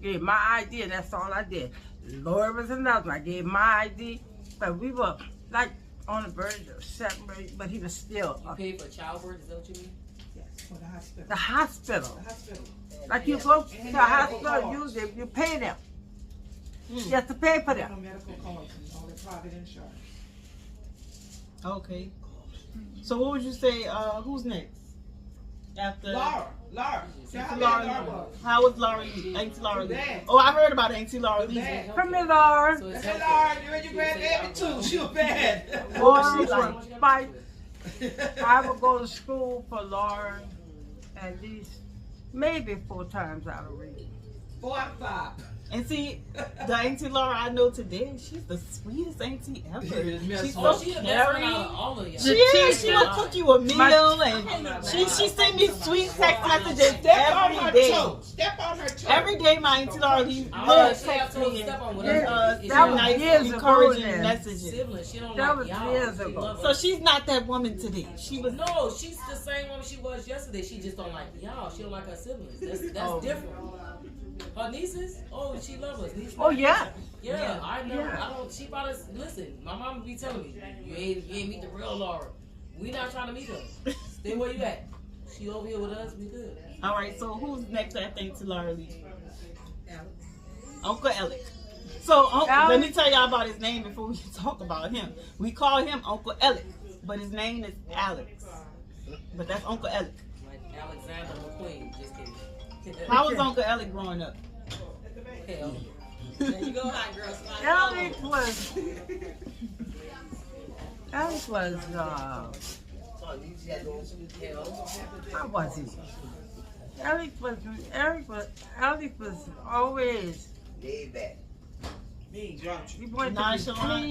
gave my ID, and that's all I did. Laura was another one. I gave my ID, but we were like on the verge of separating, but he was still You pay for childbirth, is that what you mean? Yes, for the hospital. the hospital. The hospital. Like you go to And the medical hospital, cards. you pay them. You have to pay for No them. medical cards and all the private insurance. Okay. So what would you say? Who's next? After Laura. Tell how Laura. bad Laura was. How was Laura? Auntie Laura? Bad. Oh, I heard about Auntie Laura. Bad. Come here, Laura. So it's Hey, healthy. Laura, you and your grandbaby too. She was bad. Laura she like? would fight. I would go to school for Laura at least maybe 4 times out of week. 4 out of 5. And see, the Auntie Laura I know today, she's the sweetest auntie ever. She's so Oh, she the best one out caring. of all of y'all. She is. She will cook you a meal, and she send me sweet text messages Step on every her day. toe. Step on her toe. Every day, my Auntie Laura leaves I will don't know, she text have to me step on and whatever. that It's was your years ago encouraging then. messages. sibling. She don't That like was y'all. years She ago. love So us. she's not that woman today. She was. No, she's the same woman she was yesterday. She just don't like y'all. She don't like her siblings. That's different. Her nieces, she loves us. Nieces, Oh, yeah. Yeah, I know. Yeah. I don't. She about to listen. My mama be telling me, you ain't meet the real Laura. We not trying to meet her. Stay where you at. She over here with us. We good. All right. So who's next after Auntie Laura leaves? Uncle Alec. So let me tell y'all about his name before we talk about him. We call him Uncle Alec, but his name is Alex. But that's Uncle Alec. Like Alexander McQueen. Just kidding. How was Uncle Alec growing up? Hell. There you go, hot girl. Alex was, how was he? Alex was always, Laid back. Me, drunk. he wanted to be Nonchalant.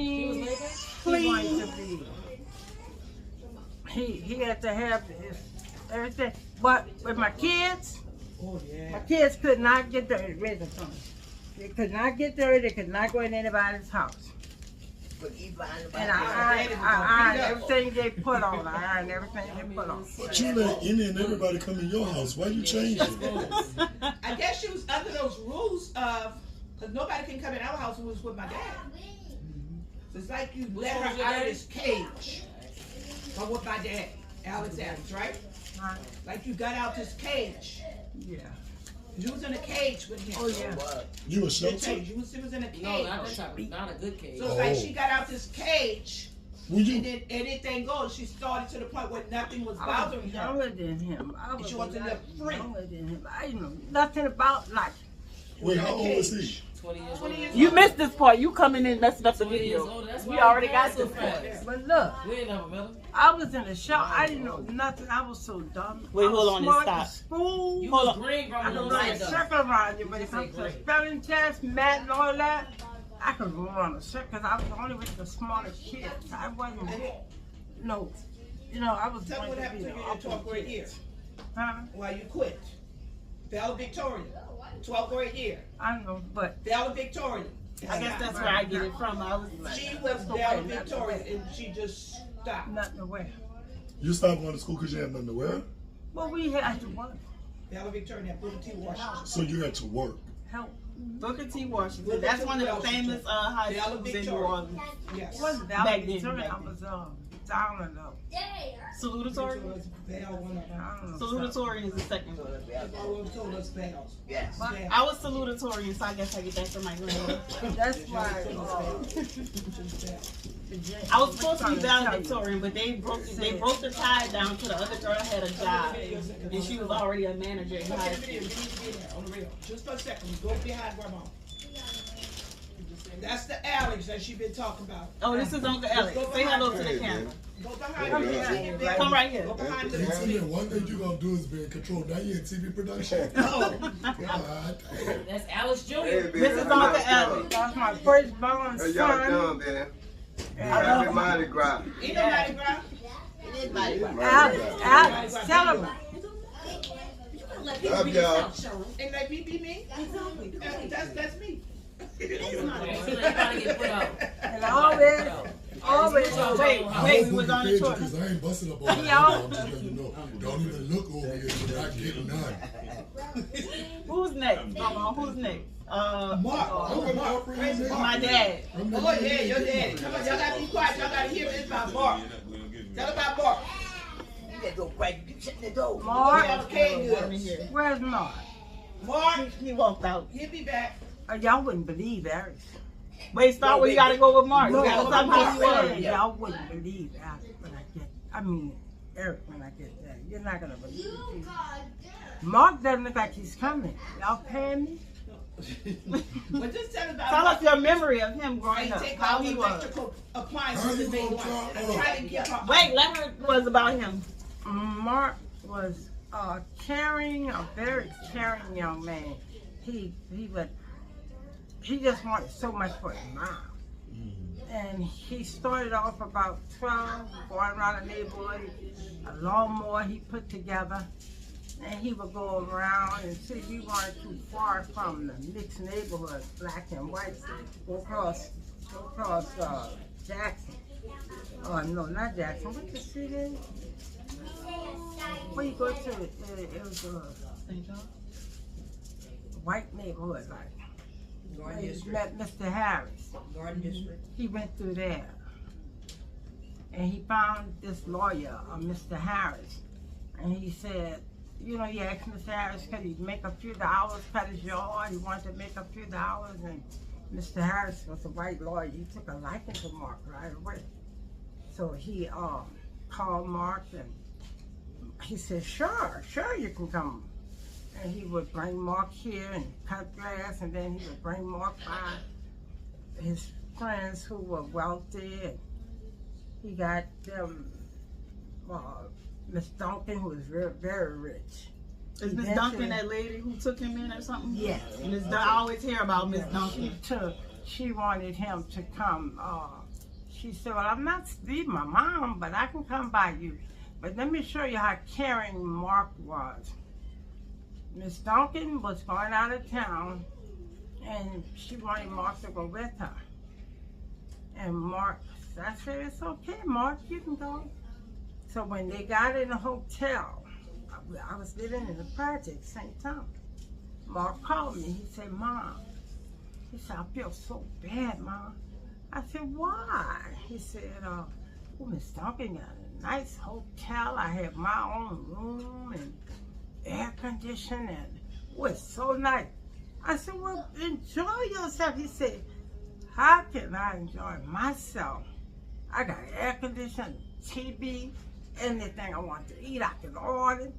clean. He wanted to be, he had to have his, everything. But with my kids, Oh, yeah. my kids could not get dirty. Raise them from me. They could not get dirty. They could not go in anybody's house. But he behind the And back. I ironed everything they put on. I ironed everything they put on. But you let any and everybody come in your house. Why you change it? I guess she was under those rules of, because nobody can come in our house who was with my dad. So it's like you let one was her your out of daddy? this cage. But with my dad, Alex Adams, right? Huh? Like you got out this cage. Yeah. You was in a cage with him. Oh, yeah. You a She shelter? was in a cage. No, not that type of, not a good case. So it's like Oh. she got out this cage, When and you then anything goes. She started to the point where nothing was I bothering was her. younger than him. I was she wanted to live free. younger than him. I didn't know nothing about life. wait, how old was he? 20 years 20 old. years You missed this part. You coming in messing up the 20 years video. old. That's We why already we got so this part. fast. But look, We ain't never met him. I was in the shop. I didn't know nothing. I was so dumb. Wait, I was hold on and smart stop. in School. You Hold was on. green, I grandma. could on run a the side, circle around you, but You it say comes to great. spelling test, math, and all that. I could run a circle because I was only with the smartest kids. I wasn't, no, I was Tell me going what to happened be to the you in your 12th upper grade kid. year. Huh? While you quit. Valedictorian. 12th grade year. I know, but Valedictorian. I guess that's where I get it from. I was She was valedictorian and she just stopped. nothing to wear. You stopped going to school because you had nothing to wear? Well, we had to work, Valedictorian at Booker T. Washington. So you had to work. help. Booker T. Washington. That's one of the famous high schools in New Orleans. Yes. It wasn't Back then, valedictorian. back I was down and up. Salutatory? Was Val one of them. I don't know. Salutatory is the second one. Always told us Vals. Yes. Val. I was salutatorian, so I guess I get that from my grandmother. That's why. I was supposed to be valedictorian, but they broke the tie down to the other girl had a job, and she was already a manager in high Okay, the school. video, you need to be there on the real. Just for a second, go behind grandma. That's the Alex that she been talking about. Oh, this is Uncle Alex. Say hello to the camera. Go behind me. Come right here. Go behind the Hey, TV. Tia, one thing you gonna do is be in control. Now you in TV production. Oh, God damn. That's Alice Jr. This is Uncle Alex. That's my firstborn Hey, y'all son. done, man. And, Happy Mardi Gras. ain't no Mardi Gras. Alex, celebrate. Love y'all. Ain't that me? That's me. And always, Wait, I we was on the tour. because I ain't busting up on that. Y'all- I'm just letting you know. Don't even look over here. You're not getting none. Who's next? Who's next? Mark, I'm gonna offer you this. My dad. Oh yeah, your daddy. Come on, y'all gotta be quiet. Y'all gotta hear this about Mark. Tell about Mark. Mark, Yeah, okay, good. where's Mark? Mark, He walked out. he'll be back. Y'all wouldn't believe Eric. Wait, start where you gotta go with Mark. No, You gotta talk how you was. y'all wouldn't believe Eric when I get. I mean, Eric when I get there. You're not gonna believe it. Mark doesn't look like he's coming. Y'all paying me? But just tell about Tell us Mark. your memory of him growing Hey, up. take How all he the was. electrical How appliances you that they gonna want. tell And try to get her. Wait, let her was about him. Mark was a very caring young man. He just wanted so much for his mom. And he started off about 12, going around the neighborhood, a lawnmower he put together. And he would go around and see we weren't too far from the mixed neighborhood, black and white. Go across Jackson. Oh no, not Jackson. What's the street in? Where you go to? It was St. John? white neighborhood, like. Garden He District. met Mr. Harris. Garden District. He went through there. And he found this lawyer, Mr. Harris. And he said, you know, he asked Mr. Harris, could he make a few dollars, cut his yard? He wanted to make a few dollars. And Mr. Harris was a white lawyer. He took a liking to Mark right away. So he called Mark and he said, sure, you can come. And he would bring Mark here and cut grass, and then he would bring Mark by his friends who were wealthy. And he got them, Miss Duncan, who was very, very rich. Is Miss Duncan that lady who took him in or something? Yes. I always hear about Miss Duncan. She wanted him to come. She said, well, I'm not leaving my mom, but I can come by you. But let me show you how caring Mark was. Miss Duncan was going out of town, and she wanted Mark to go with her. And Mark, I said, it's okay, Mark, you can go. So when they got in the hotel, I was living in the project, St. Thomas. Mark called me. He said, Mom, he said, I feel so bad, Mom. I said, why? He said, well, Miss Duncan got a nice hotel. I have my own room and air conditioning, and it was so nice. I said, well, enjoy yourself. He said, how can I enjoy myself? I got air conditioning, TV, anything I want to eat, I can order.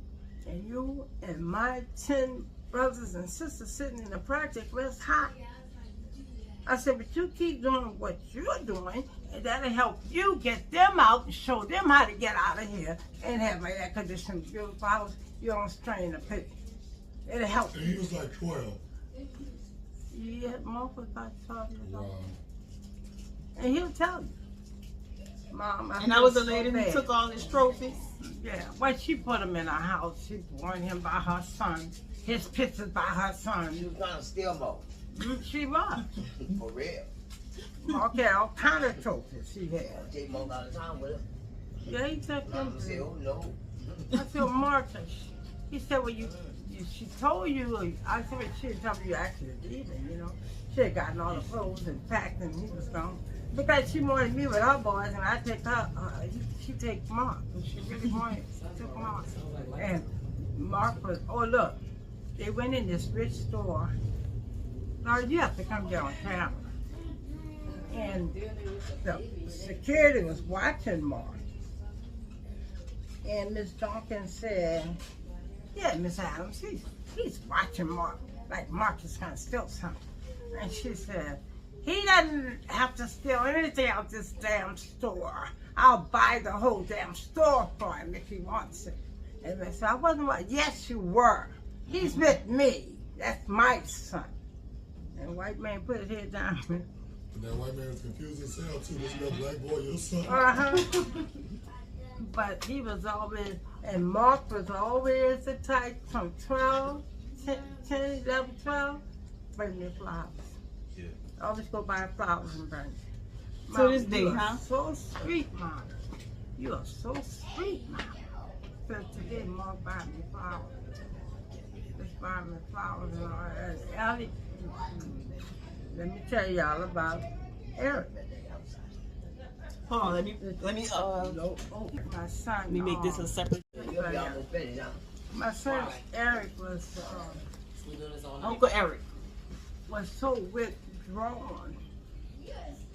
And you and my 10 brothers and sisters sitting in the project where it's hot. I said, but you keep doing what you're doing, and that'll help you get them out and show them how to get out of here and have my air conditioning beautiful house. You don't strain the pit. It'll help. And he was like 12. Yeah, Mark was about 12 years old. Wow. And he'll tell you. Mom, And that was the lady who took all his trophies? Yeah, well, she put him in her house. She born him by her son. His pictures by her son. She was trying to steal more. She was. For real. Okay, all kind of trophies she had. Take Mo out of town with her. Yeah, he took them. Mama said, oh no. I said, Martha, he said, well, she told you. I said, well, she didn't tell me you actually leaving, you know. She had gotten all the clothes and packed and he was gone. Because she wanted me with her boys and I take her, she take Mark. And she really wanted, took Mark. And Mark was, oh look, they went in this rich store. Now you have to come get on camera. And the security was watching Mark. And Miss Duncan said, yeah, Miss Adams, he's watching Mark, like Mark is going to steal something. And she said, He doesn't have to steal anything out this damn store. I'll buy the whole damn store for him if he wants it. And they said, I wasn't like, yes, you were. He's with me. That's my son. And white man put his head down. And that white man was confused himself too. This little black boy, your son. But he was always, and Mark was always the type from 12, 10, 11, 12, bring me flowers. Yeah. Always go buy flowers and bring. To this day, you huh? are so sweet, Mom. You are so sweet, Mom. So today, Mark buy me flowers. Just buy me flowers and all that. Ellie, let me tell y'all about Eric. Hold on, let me My son. let me make this a separate. My son Eric was We doing this all Uncle Eric. was so withdrawn.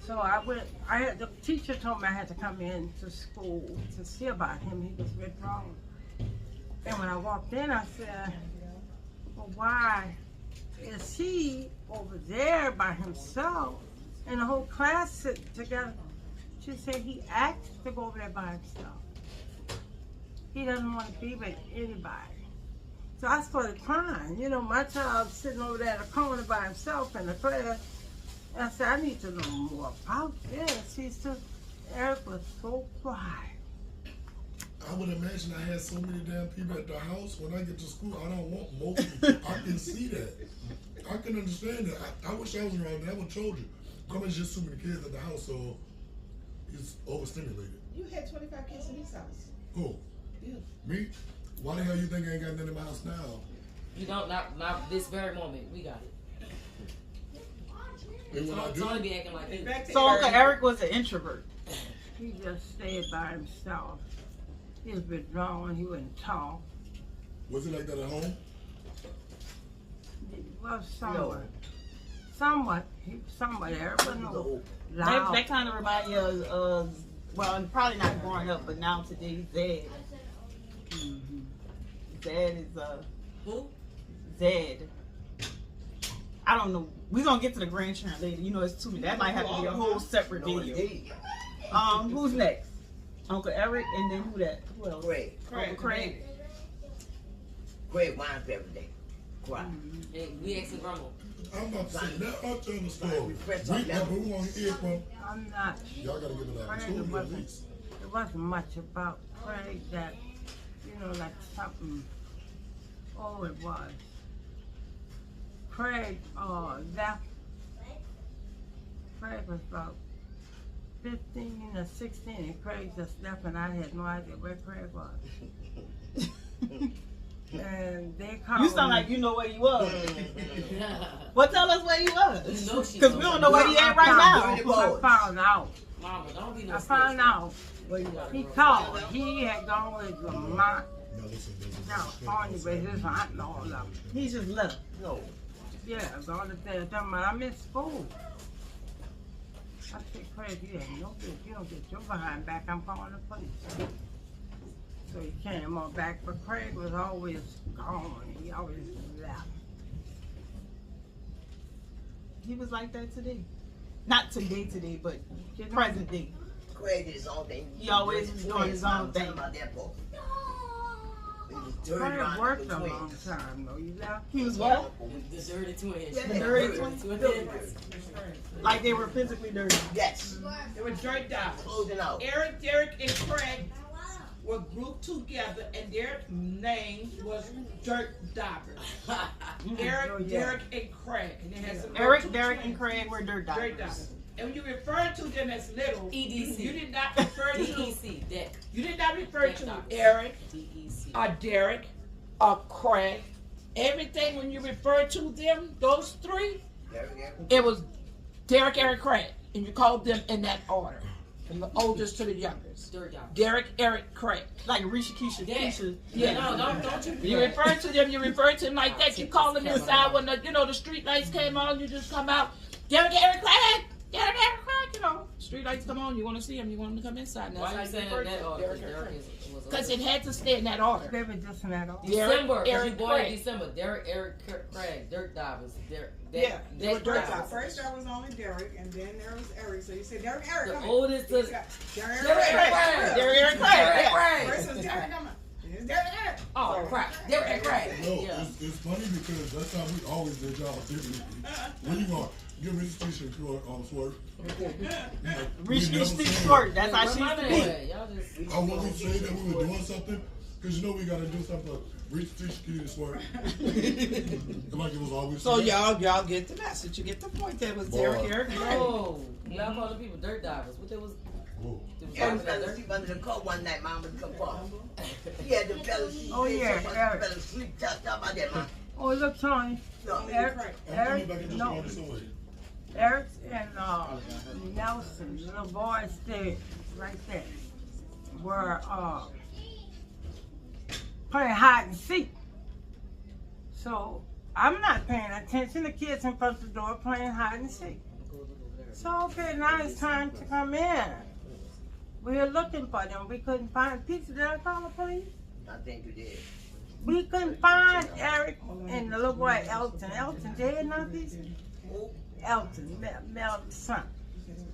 So I had, the teacher told me I had to come in to school to see about him. He was withdrawn. And when I walked in, I said, well, why is he over there by himself and the whole class sitting together? She said he asked to go over there by himself. He doesn't want to be with anybody. So I started crying. You know, my child sitting over there in the corner by himself in the class. And I said, I need to know more about this. He said, Eric was so quiet. I would imagine I had so many damn people at the house. When I get to school, I don't want more people. I can see that. I can understand that. I wish I was around there. I would have told you. There's just too many kids at the house, so he's overstimulated. You had 25 kids in his house. Who? Yeah. Me? Why the hell you think I ain't got nothing in my house now? You don't, not this very moment. We got it. And when I do, Tony be acting like this. So Uncle Eric was an introvert. He just stayed by himself. He was withdrawn. He wouldn't talk. was it like that at home? Well, somewhat. Somewhat. Eric wasn't no loud. That kind of reminds me of, well, probably not growing up, but now today, Zed. Zed is, Who? Zed. I don't know. We're going to get to the grandchildren later. You know, it's too many. That might have to be a whole separate video. Who's next? Uncle Eric, and then who else? Craig. Uncle Craig. Craig whines every day. Cry. Hey, we asking grandma. I'm about to say, now I'll tell the story. Refresh We want to hear from. I'm not. Y'all got to give it out. Craig, it wasn't much about Craig that, you know, like something. Oh, it was. Craig left. Craig was about 15 or 16, and Craig just left, and I had no idea where Craig was. And they called You sound me. like you know where he was. Well, tell us where he was. You know she Because we don't know where he at right now. I found out. Mama, don't be no I found out. He called. He had gone with Lamont, California, with his aunt and all of them. He just left. No. Yeah, gone to tell them I'm in school. I said, Craig, you have no good. You don't get your behind back. I'm calling the police. So he came on back, but Craig was always gone. He always left. He was like that today. Not today, but present day. Craig did his own thing. He always was doing his own thing. About that boy. He was dirty Craig around worked the a long twins. time, though. You left? He was what? The dirty twins. Yeah, The dirty twins? Like they were physically dirty. Yes. They were dirt dogs. Closing out. Eric, Derek, and Craig were grouped together, and their name was Dirt Doggers. Eric, Derek, and Craig. And they had some Eric, Derek, and Craig were dirt Dirt doggers. Doggers. And when you refer to them as little, EDC. you did not refer to DEC. Deck. you did not refer to Doggers. Eric DEC. or Derek or Craig. Everything when you refer to them, those three, it was Derek, Eric, Craig, and you called them in that order, from the oldest to the youngest. Dirt dogs. Derek, Eric, Craig. Like Risha, Keisha, Yeah. Keisha. Yeah. No, don't you. You refer to them, you refer to them like that. You call them inside when the street lights came on, you just come out. Derek, Eric, Craig. Derek, Eric, Craig. you know, street lights come on, you want to see them, you want them to come inside. And Why are you saying that order? Because it had to stay in that order. They were just in that order. December, Eric you born Craig. in December. Derek Craig, Dirt Divers. Yeah, they were dirt divers. divers. First there was only Derek, and then there was Eric. So you said Derek, Eric, The come oldest here. to Derek, Derek Craig. Derek, Derek Craig. First was Derek, come on. It's Derek, Eric. Oh crap, Derek Craig. No, Yeah. it's funny because that's how we always did y'all differently. When you going, give me the t-shirt sweat. Reach short. That's how she Remind used me to of that. Y'all just. I wasn't saying that we were doing something, because you know we got to do something. Reach the t-shirt sweat. Like it was always. So y'all get the message. You get the point. That was Derek Eric. No, y'all call the people dirt divers. What they was? Eric fell asleep under the coat one night, Mama come home. He had the fell asleep. Oh, yeah, Eric. Fell asleep. Talk about that, Mama. Oh, look, Tony. No, Eric, No. Eric and Nelson, the little boys stayed right there, were playing hide and seek. So I'm not paying attention. The kids in front of the door playing hide and seek. So okay, now it's time to come in. We were looking for them. We couldn't find pizza. Did I call the police? I think you did. We couldn't find Eric and the little boy Elton. Elton dead now, pizza? Who? Elton, Mel's son.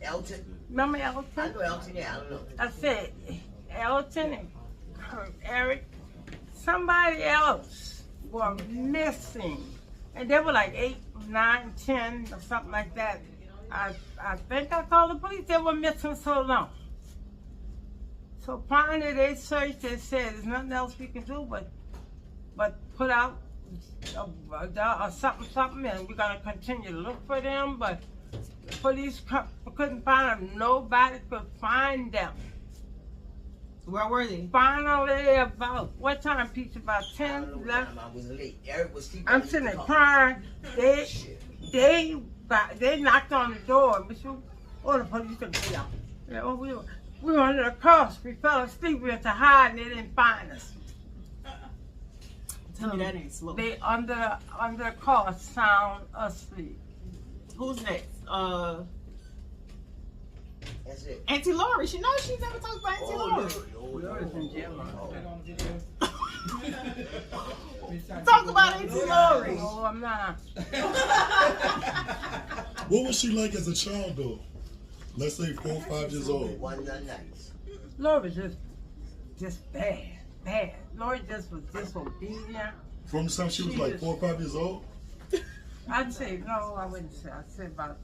Elton? Remember Elton? I know Elton, yeah, I don't know. I said Elton and Eric, somebody else were missing. And they were like 8, 9, 10 or something like that. I think I called the police. They were missing so long. So finally they searched. They said there's nothing else we can do but put out something, and we're gonna continue to look for them. But the police couldn't find them. Nobody could find them. Where were they? Finally, about what time, Peach? About 10, 11. I was late. Eric was sleeping. I'm sitting there crying. They knocked on the door. Oh, the police took me out. Yeah, oh, we were under the cross. We fell asleep. We had to hide, and they didn't find us. Tell me that ain't slow. They under the cross, sound asleep. Who's next? That's it. Auntie Lori. She knows she never talks about Auntie Lori. Lori's in jail. Talk about Auntie Lori. Oh, I'm not. What was she like as a child, though? Let's say 4 or 5 years old. One night. Lori was just bad. Lori just was disobedient. From the time she was like 4 or 5 years old? I'd say, no, I wouldn't say. I'd say about,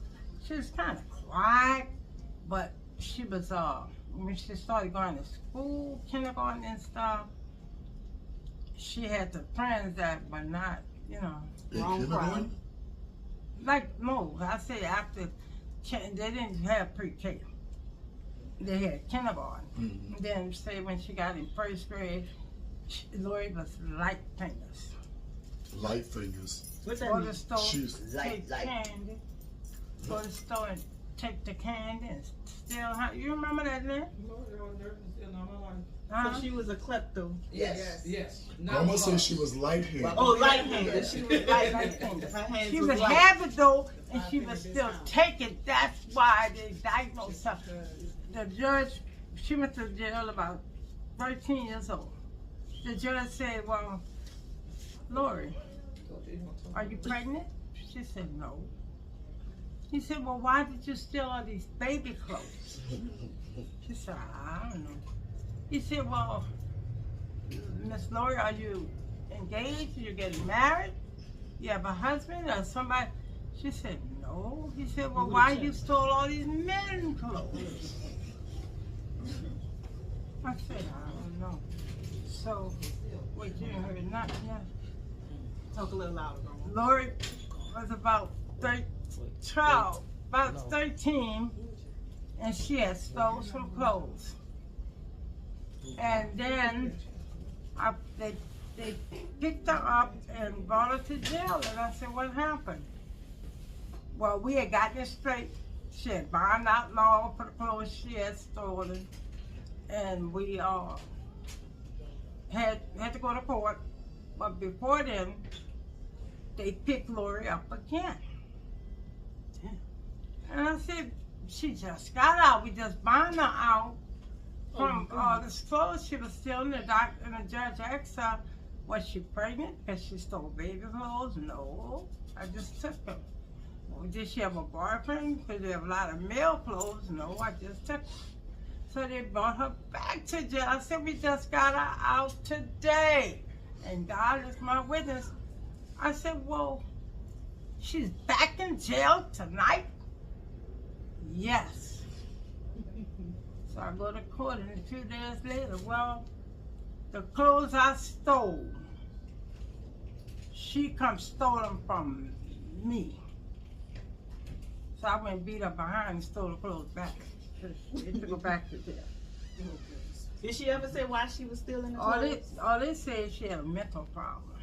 she was kind of quiet, but she was, when she started going to school, kindergarten and stuff, she had the friends that were not, you know, wrong crowd. Like, no, I say after, they didn't have pre-K. They had kindergarten. Mm-hmm. And then, say, when she got in first grade, Lori was light fingers. Light fingers. What's that Go mean? to the store, Light. candy. Go to the store and take the candy and steal. You remember that, Lynn? So she was a klepto. Yes. Grandma said she was light-handed. Oh, light-handed. She was light-handed. Her hands She was would light. have it though, and she would still take it. That's why they diagnosed her. The judge, she went to jail about 13 years old. The judge said, well, Lori, are you pregnant? She said, no. He said, well, why did you steal all these baby clothes? She said, I don't know. He said, well, Miss Lori, are you engaged? Are you getting married? You have a husband or somebody? She said, no. He said, well, why you stole all these men's clothes? I said, I don't know. So, wait, you didn't hear nothing yet? Talk a little louder. Lori was about 13, and she had stole some clothes. And then they picked her up and brought her to jail. And I said, what happened? Well, we had gotten it straight. She had bound out law for the clothes she had stolen. And we had to go to court. But before then, they picked Lori up again. And I said, she just got out. We just buying her out from all this clothes she was stealing. The doctor and the judge asked her, was she pregnant because she stole baby clothes? No, I just took them. Well, did she have a boyfriend because they have a lot of male clothes? No, I just took them. So they brought her back to jail. I said, we just got her out today. And God is my witness. I said, well, she's back in jail tonight? Yes. So I go to court, and a few days later, well, the clothes I stole, she come stole them from me. So I went and beat her behind and stole the clothes back. They took her back to jail. Did she ever say why she was stealing the clothes? All they say is she had a mental problem.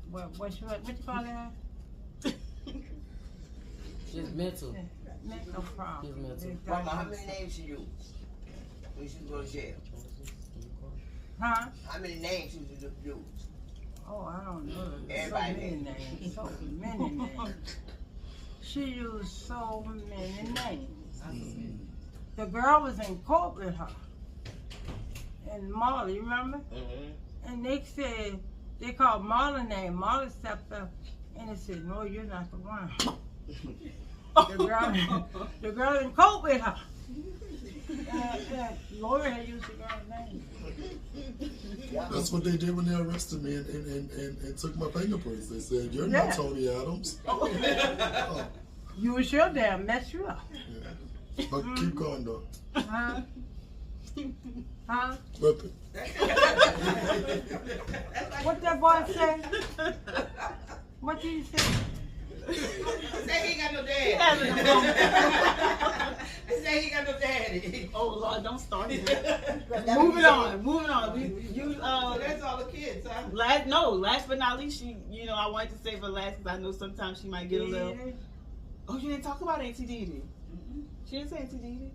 What you call that? She's mental. Mental problem. She's mental. Mama, how many names she used when she go to jail? Huh? How many names she used? Oh, I don't know. Everybody So many names. So many names. She used so many names. The girl was in court with her. And Molly, remember? Mm-hmm. And they said, they called Molly name. Molly stepped up and they said, no, you're not the one. the girl in court with her. And lawyer had used the girl's name. That's what they did when they arrested me and took my fingerprints. They said, you're not Tony Adams. You was your damn mess you up. Yeah. But keep going though. Huh? Huh? Nothing. What that boy say? What did he say? He said he ain't got no daddy. He said he ain't got no daddy. Oh Lord, don't start here. Moving on. That's all the kids, huh? Last but not least, I wanted to save her last because I know sometimes she might get a little. Oh, you didn't talk about Auntie Dee. She didn't say Auntie Dee.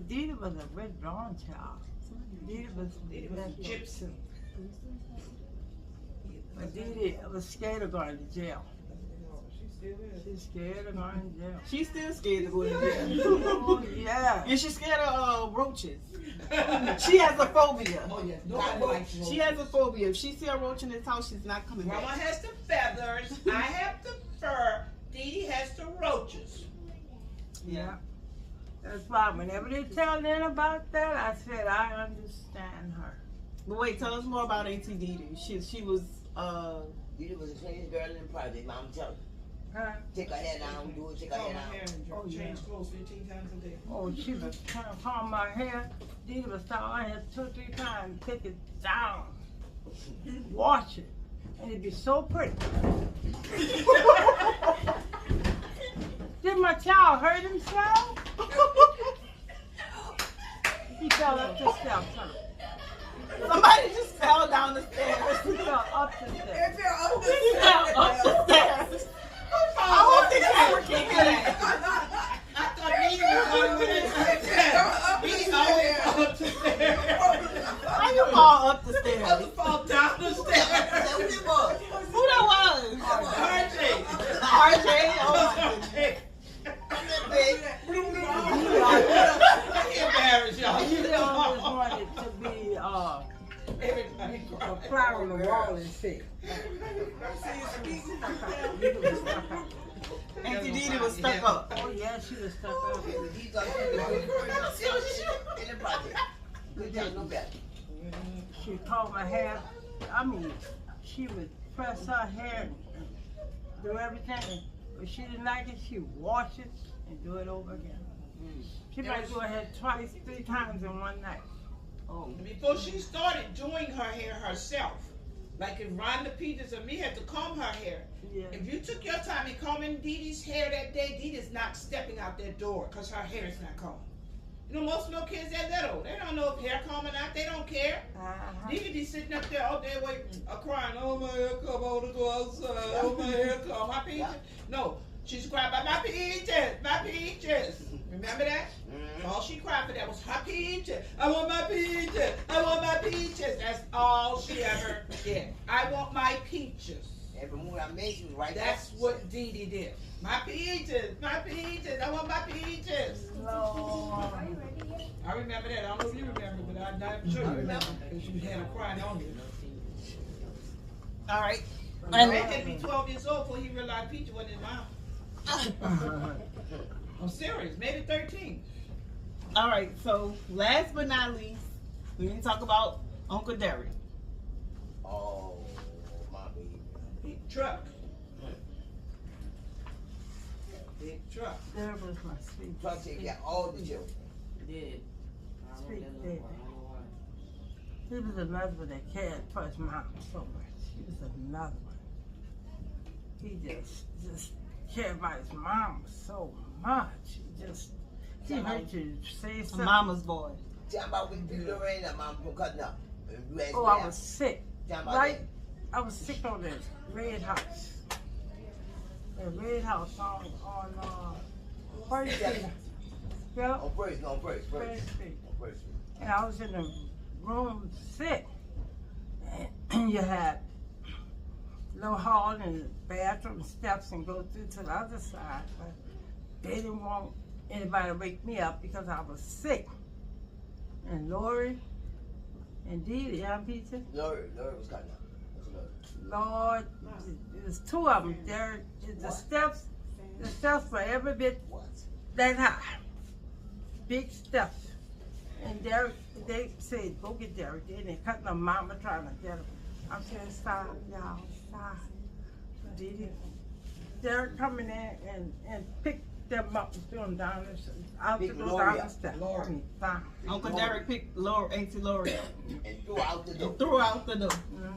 Dee was a withdrawn child. Dee was gypsy. But Dee was scared of going to jail. She's scared of going to jail. She's still scared of going to jail. Oh, yeah. And she's scared of roaches. She has a phobia. Oh, yes. Nobody likes roaches. She has a phobia. If she sees a roach in this house, she's not coming back. Mama has the feathers. I have the fur. Dee Dee has the roaches. Yeah. That's why whenever they tell them about that, I said, I understand her. But wait, tell us more about Auntie Dee Dee. She was, Dee Dee was the cleanest girl in the project, Mama tell her. Huh? Take her hair down, do it, take her hair down. Change clothes 15 times a day. Oh, she was trying to comb my hair. Dee Dee was telling my hair 2 or 3 times, take it down, wash it, and it'd be so pretty. Did my child hurt himself? He fell up the steps, huh? somebody just fell down the stairs. He fell up the stairs. He fell up the stairs. I hope the camera can't get that. I thought Dee Dee was going with it. Dee Dee always fall up the stairs. How you fall up the stairs? I fall down the stairs. Who that was? RJ. RJ? Oh my goodness. Embarrass y'all. He always wanted to be a flower on the wall and say. Auntie Dee Dee was stuck up. Oh yeah, she was stuck up. She called my hair. I mean, she would press her hair and do everything. If she didn't like it, she'd wash it and do it over again. She might do her hair twice, 3 times in one night. Oh. Before she started doing her hair herself, like if Rhonda Peters and me had to comb her hair, if you took your time in combing Dee Dee's hair that day, Dee Dee's not stepping out that door because her hair is not combed. You know, most little kids that little, they don't know if hair combing out, they don't care. Dee Dee be sitting up there all day waiting, crying, oh my hair comb, I want to go outside, oh my hair comb, my peaches. No, she's crying about my peaches, my peaches. Remember that? All she cried for that was her peaches. I want my peaches. I want my peaches. That's all she ever did. I want my peaches. And from when I met you, right That's there. what Dee Dee did. My peaches, I want my peaches. Lord. I remember that. I don't know if you remember, but I'm not sure you remember because you had a crying on you. All right. And Ray had to be 12 years old before he realized Peach wasn't his mom. I'm serious, maybe 13. All right, so last but not least, we need to talk about Uncle Derek. Oh, my baby. Big truck. Big truck. There was my sweet. Truck take care of all the children. Did. I don't know that little part. I don't know why. He was another one that cared for his mom so much. He was another one. He just cared about his mom so much. He heard you say A something. mama's boy. Tell me about when you were in that mom was cutting up. Oh, I was sick. Tell me about Right? I was sick on the Red House. The Red House on First Street. Yeah. On First, no, First. First Street. On First Street. And I was in the room sick. And you had no hall and the bathroom steps and go through to the other side. But they didn't want anybody to wake me up because I was sick. And Lori and Dee Dee, Peter? Lori was cutting up. Lord, there's two of them. The steps were every bit that high. Big steps. And they said, go get Derek. And they cutting the mama trying to get him. I'm saying, stop, y'all, stop. Derek coming in and picked them up and threw them down the steps. Uncle Derek picked Auntie Lori up and threw out the door.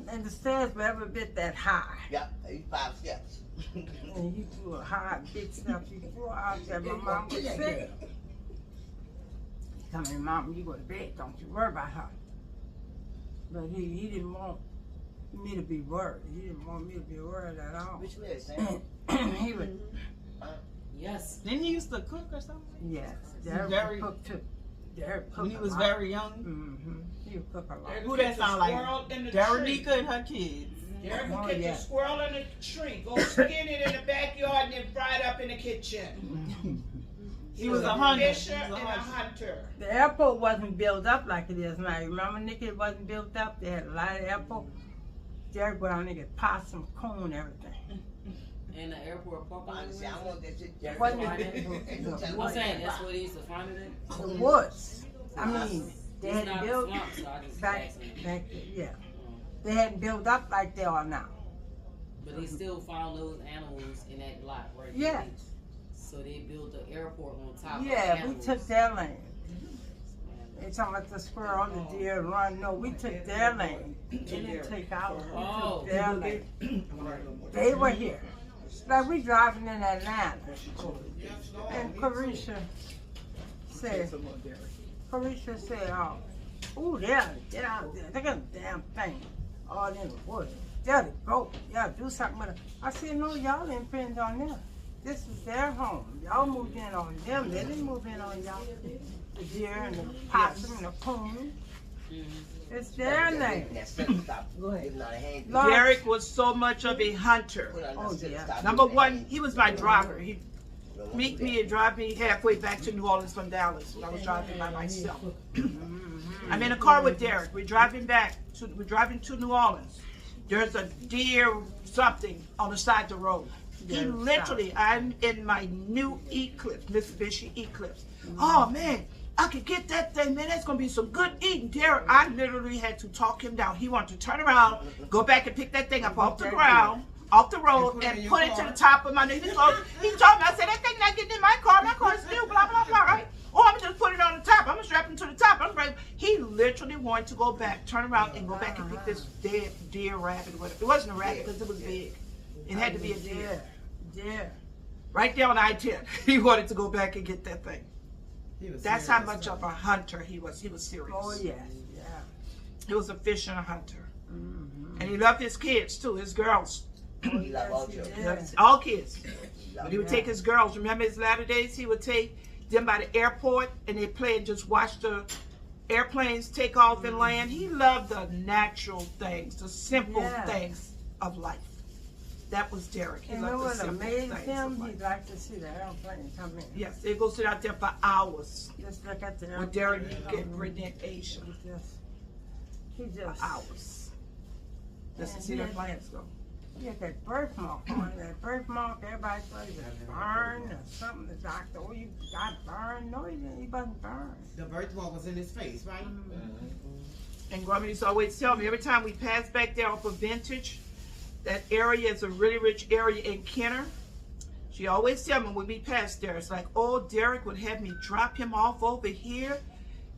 And the stairs were every bit that high. Yep, 5 steps. And he threw a high, big steps. He threw out there. My mom was sick. He told me, Mom, you go to bed. Don't you worry about her. But he didn't want me to be worried. He didn't want me to be worried at all. Which way, Sam? He would. Yes. Didn't he used to cook or something? Yes. Derek cooked too. Derek cooked when he was very young. Mm-hmm. He would cook a lot. Who that sound like? Derek and her kids. Derek would catch a squirrel in the tree, go skin it in the backyard, and then fry it up in the kitchen. He was a hunter. Fisher and a hunter. The airport wasn't built up like it is now. Remember, Nikki, it wasn't built up. They had a lot of airport. Derek went out and get possum, coon, everything. And the airport park. Honestly, I want that shit. I'm saying that's what he used to find it in. The woods. I mean, they It's hadn't not built swamp, so I just back asking. then, yeah. They hadn't built up like they are now. But he still found those animals in that lot, right? Yes. So they built the airport on top of the Yeah, we animals. took their land. They talking about the squirrel, the deer run. No, we took their land. They didn't take ours. We took their land. They were here. Like we driving in Atlanta. And Carisha said, oh, they're out there. They got a damn thing all in the woods. They're broke. Y'all do something with it. I said, no, y'all didn't depend on them. This is their home. Y'all moved in on them. They didn't move in on y'all. The deer and the possum and the coon. It's their land. Go ahead. Derek was so much of a hunter. Oh, yeah. Number one, he was my driver. He'd meet me and drive me halfway back to New Orleans from Dallas when I was driving by myself. I'm in a car with Derek. We're driving to New Orleans. There's a deer something on the side of the road. He literally, I'm in my new Eclipse, Mitsubishi Eclipse. Oh man, I could get that thing, man. That's gonna be some good eating. Derek, I literally had to talk him down. He wanted to turn around, go back and pick that thing up off the ground, off the road, and put it to the top of my knee. He told me, I said, that thing not getting in my car is new, blah, blah, blah, right? Oh, I'm gonna just put it on the top. I'm gonna strap it to the top. I'm right. He literally wanted to go back, turn around, and go back and pick this dead deer, rabbit, whatever. It wasn't a rabbit because it was big. It had to be a deer. Yeah. Right there on I-10. He wanted to go back and get that thing. That's how much of a hunter he was. He was serious. Oh, yes. Yeah. He was a fisher and a hunter. And he loved his kids, too, his girls. He loved all children. He loved all kids. But he would take his girls. Remember his latter days? He would take them by the airport, and they'd play and just watch the airplanes take off and land. He loved the natural things, the simple things of life. That was Derek. He And it loved would the simple amaze things him. of life. He'd like to see the airplane come in. Yes, they go sit out there for hours Just look at the with Derek and Brittany and Asia. He just hours. Just to see their plans go. He had that birthmark on it. That birthmark, everybody thought he was burned or something. The doctor, oh, you got burned. No, he didn't. He wasn't burned. The birthmark was in his face, right? And Grandma used to always tell me every time we pass back there off of Vintage, that area is a really rich area in Kenner. She always tell me when we pass there, it's like, oh, Derek would have me drop him off over here.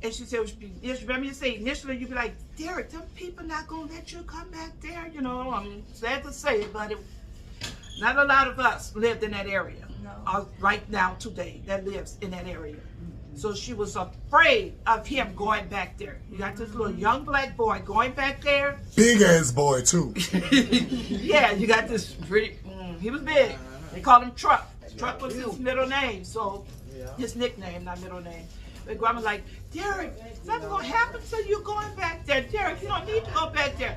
And she said, remember you say initially you'd be like, Derek, them people not gonna let you come back there. You know, I'm sad to say it, but not a lot of us lived in that area. Right now today that lives in that area. So she was afraid of him going back there. You got this little young black boy going back there. Big ass boy too. Yeah, you got this pretty, he was big. They called him Truck. Truck was his middle name, so his nickname, not middle name. But Grandma's like, Derek, something's gonna happen to you going back there. Derek, you don't need to go back there.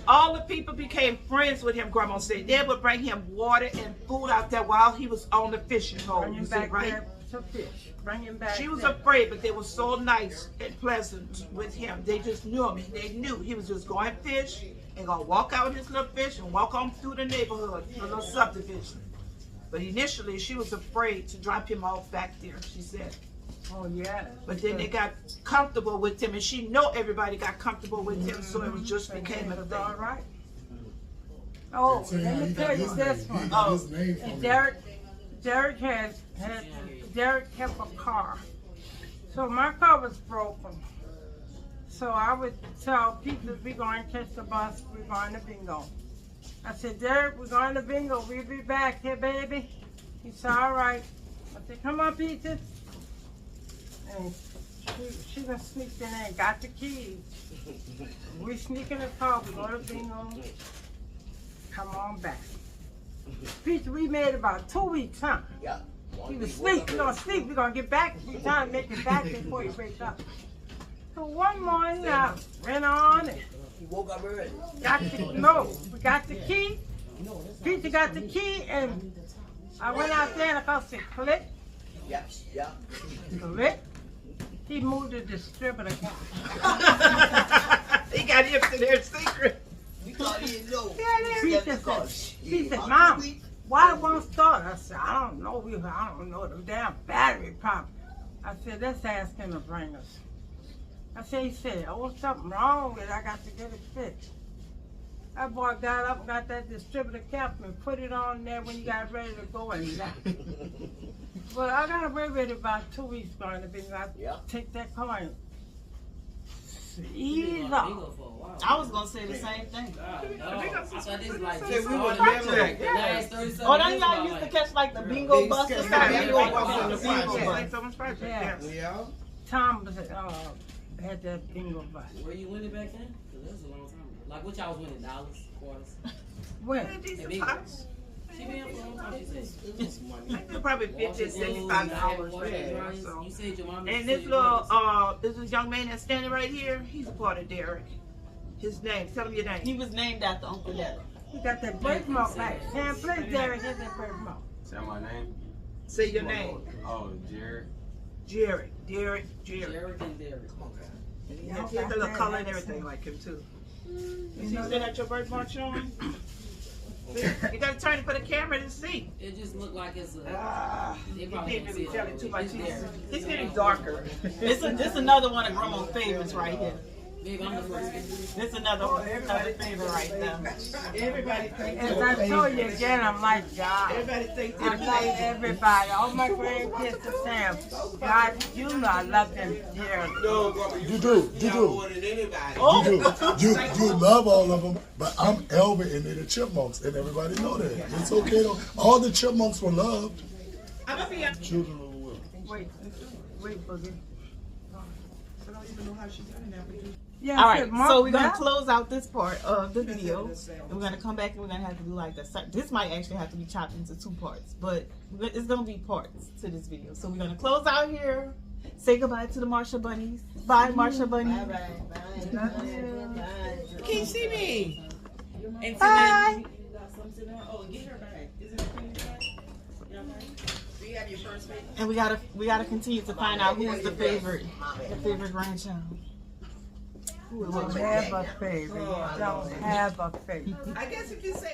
All the people became friends with him, Grandma said. They would bring him water and food out there while he was on the fishing hole. Bring him back there to fish. Bring him back. She was there. afraid, but they were so nice and pleasant with him. They just knew him. They knew he was just going fish and gonna walk out with his little fish and walk on through the neighborhood, the little subdivision. But initially, she was afraid to drop him off back there, she said. Oh, yeah. But then they got comfortable with him, and she know everybody got comfortable with him, so it was just became a thing. All right. Oh, let me tell you this one. And Derek kept a car. So my car was broken. So I would tell people, we're going to catch the bus, we're going to bingo. I said, Derek, we're going to bingo, we'll be back here, baby. He said, all right. I said, come on, Peter. And she done sneaked in there and got the keys. We sneak in the car, we go to bingo. Come on back. Peter, we made about 2 weeks, huh? Yeah. He was asleep. We're gonna sleep. We're gonna get back. We're trying to make it back before he wakes up. So one morning I ran on and He woke up early. we got the key. Peter got the key and I went out there and I said, click, Yeah, yeah. click. He moved the distributor. He got him to their secret. We thought he didn't know. He said, Mom, why it won't start? I said, I don't know. I don't know. The damn battery problem. I said, let's ask him to bring us. He said, oh, something wrong with it. I got to get it fixed. That boy got up and got that distributor cap and put it on there when he got ready to go and left. Well, I got away with it about 2 weeks going to be. I take that coin. Ease up. I was gonna say the same thing. Oh, don't y'all used to catch like the bingo bus or something? Yeah. Tom was had that bingo bus. Were you winning back then? Because that was a long time ago. Like what y'all was winning? Dollars, quarters? When? She been here for a long time, she said. Probably $50, $75. You said your mom. And this little, this young man that's standing right here, he's a part of Derek. His name, tell him your name. He was named after Uncle Derek. He got that birthmark back. Can't play Derek, has that birthmark. Say my name? Say your name. Oh, Jared. Derek and Derek. Derek and Derek. He has a little color and everything like him too. You see that your birthmark showing? You gotta turn it for the camera to see. It just looked like it's a. You can't really tell it too much. It's getting darker. This another one of Grandma's favorites right here. Babe, I'm the first. This another favorite right there. Everybody thinks. As I told you again, I'm like God. Everybody thinks. I love everybody. All my grandkids the same. God, you know I love them dearly. You do. You love all of them, but I'm Elvin and they're the chipmunks, and everybody know that. It's okay though. All the chipmunks were loved. Children of the will. Wait, Boogie. I don't even know how she done that. Yeah, All right, so we're gonna close out this part of the video, and we're gonna come back and we're gonna have to do like this might actually have to be chopped into 2 parts, but it's gonna be parts to this video. So we're gonna close out here. Say goodbye to the Marsha bunnies. Bye, Marsha bunny. Bye. You can't see me. Bye. sitting on. Oh, get her back. Isn't it clean back? Do you have your first favorite? And we gotta continue to find out who's the favorite grandchild. Don't have a favorite. Don't have a favorite. I guess if you say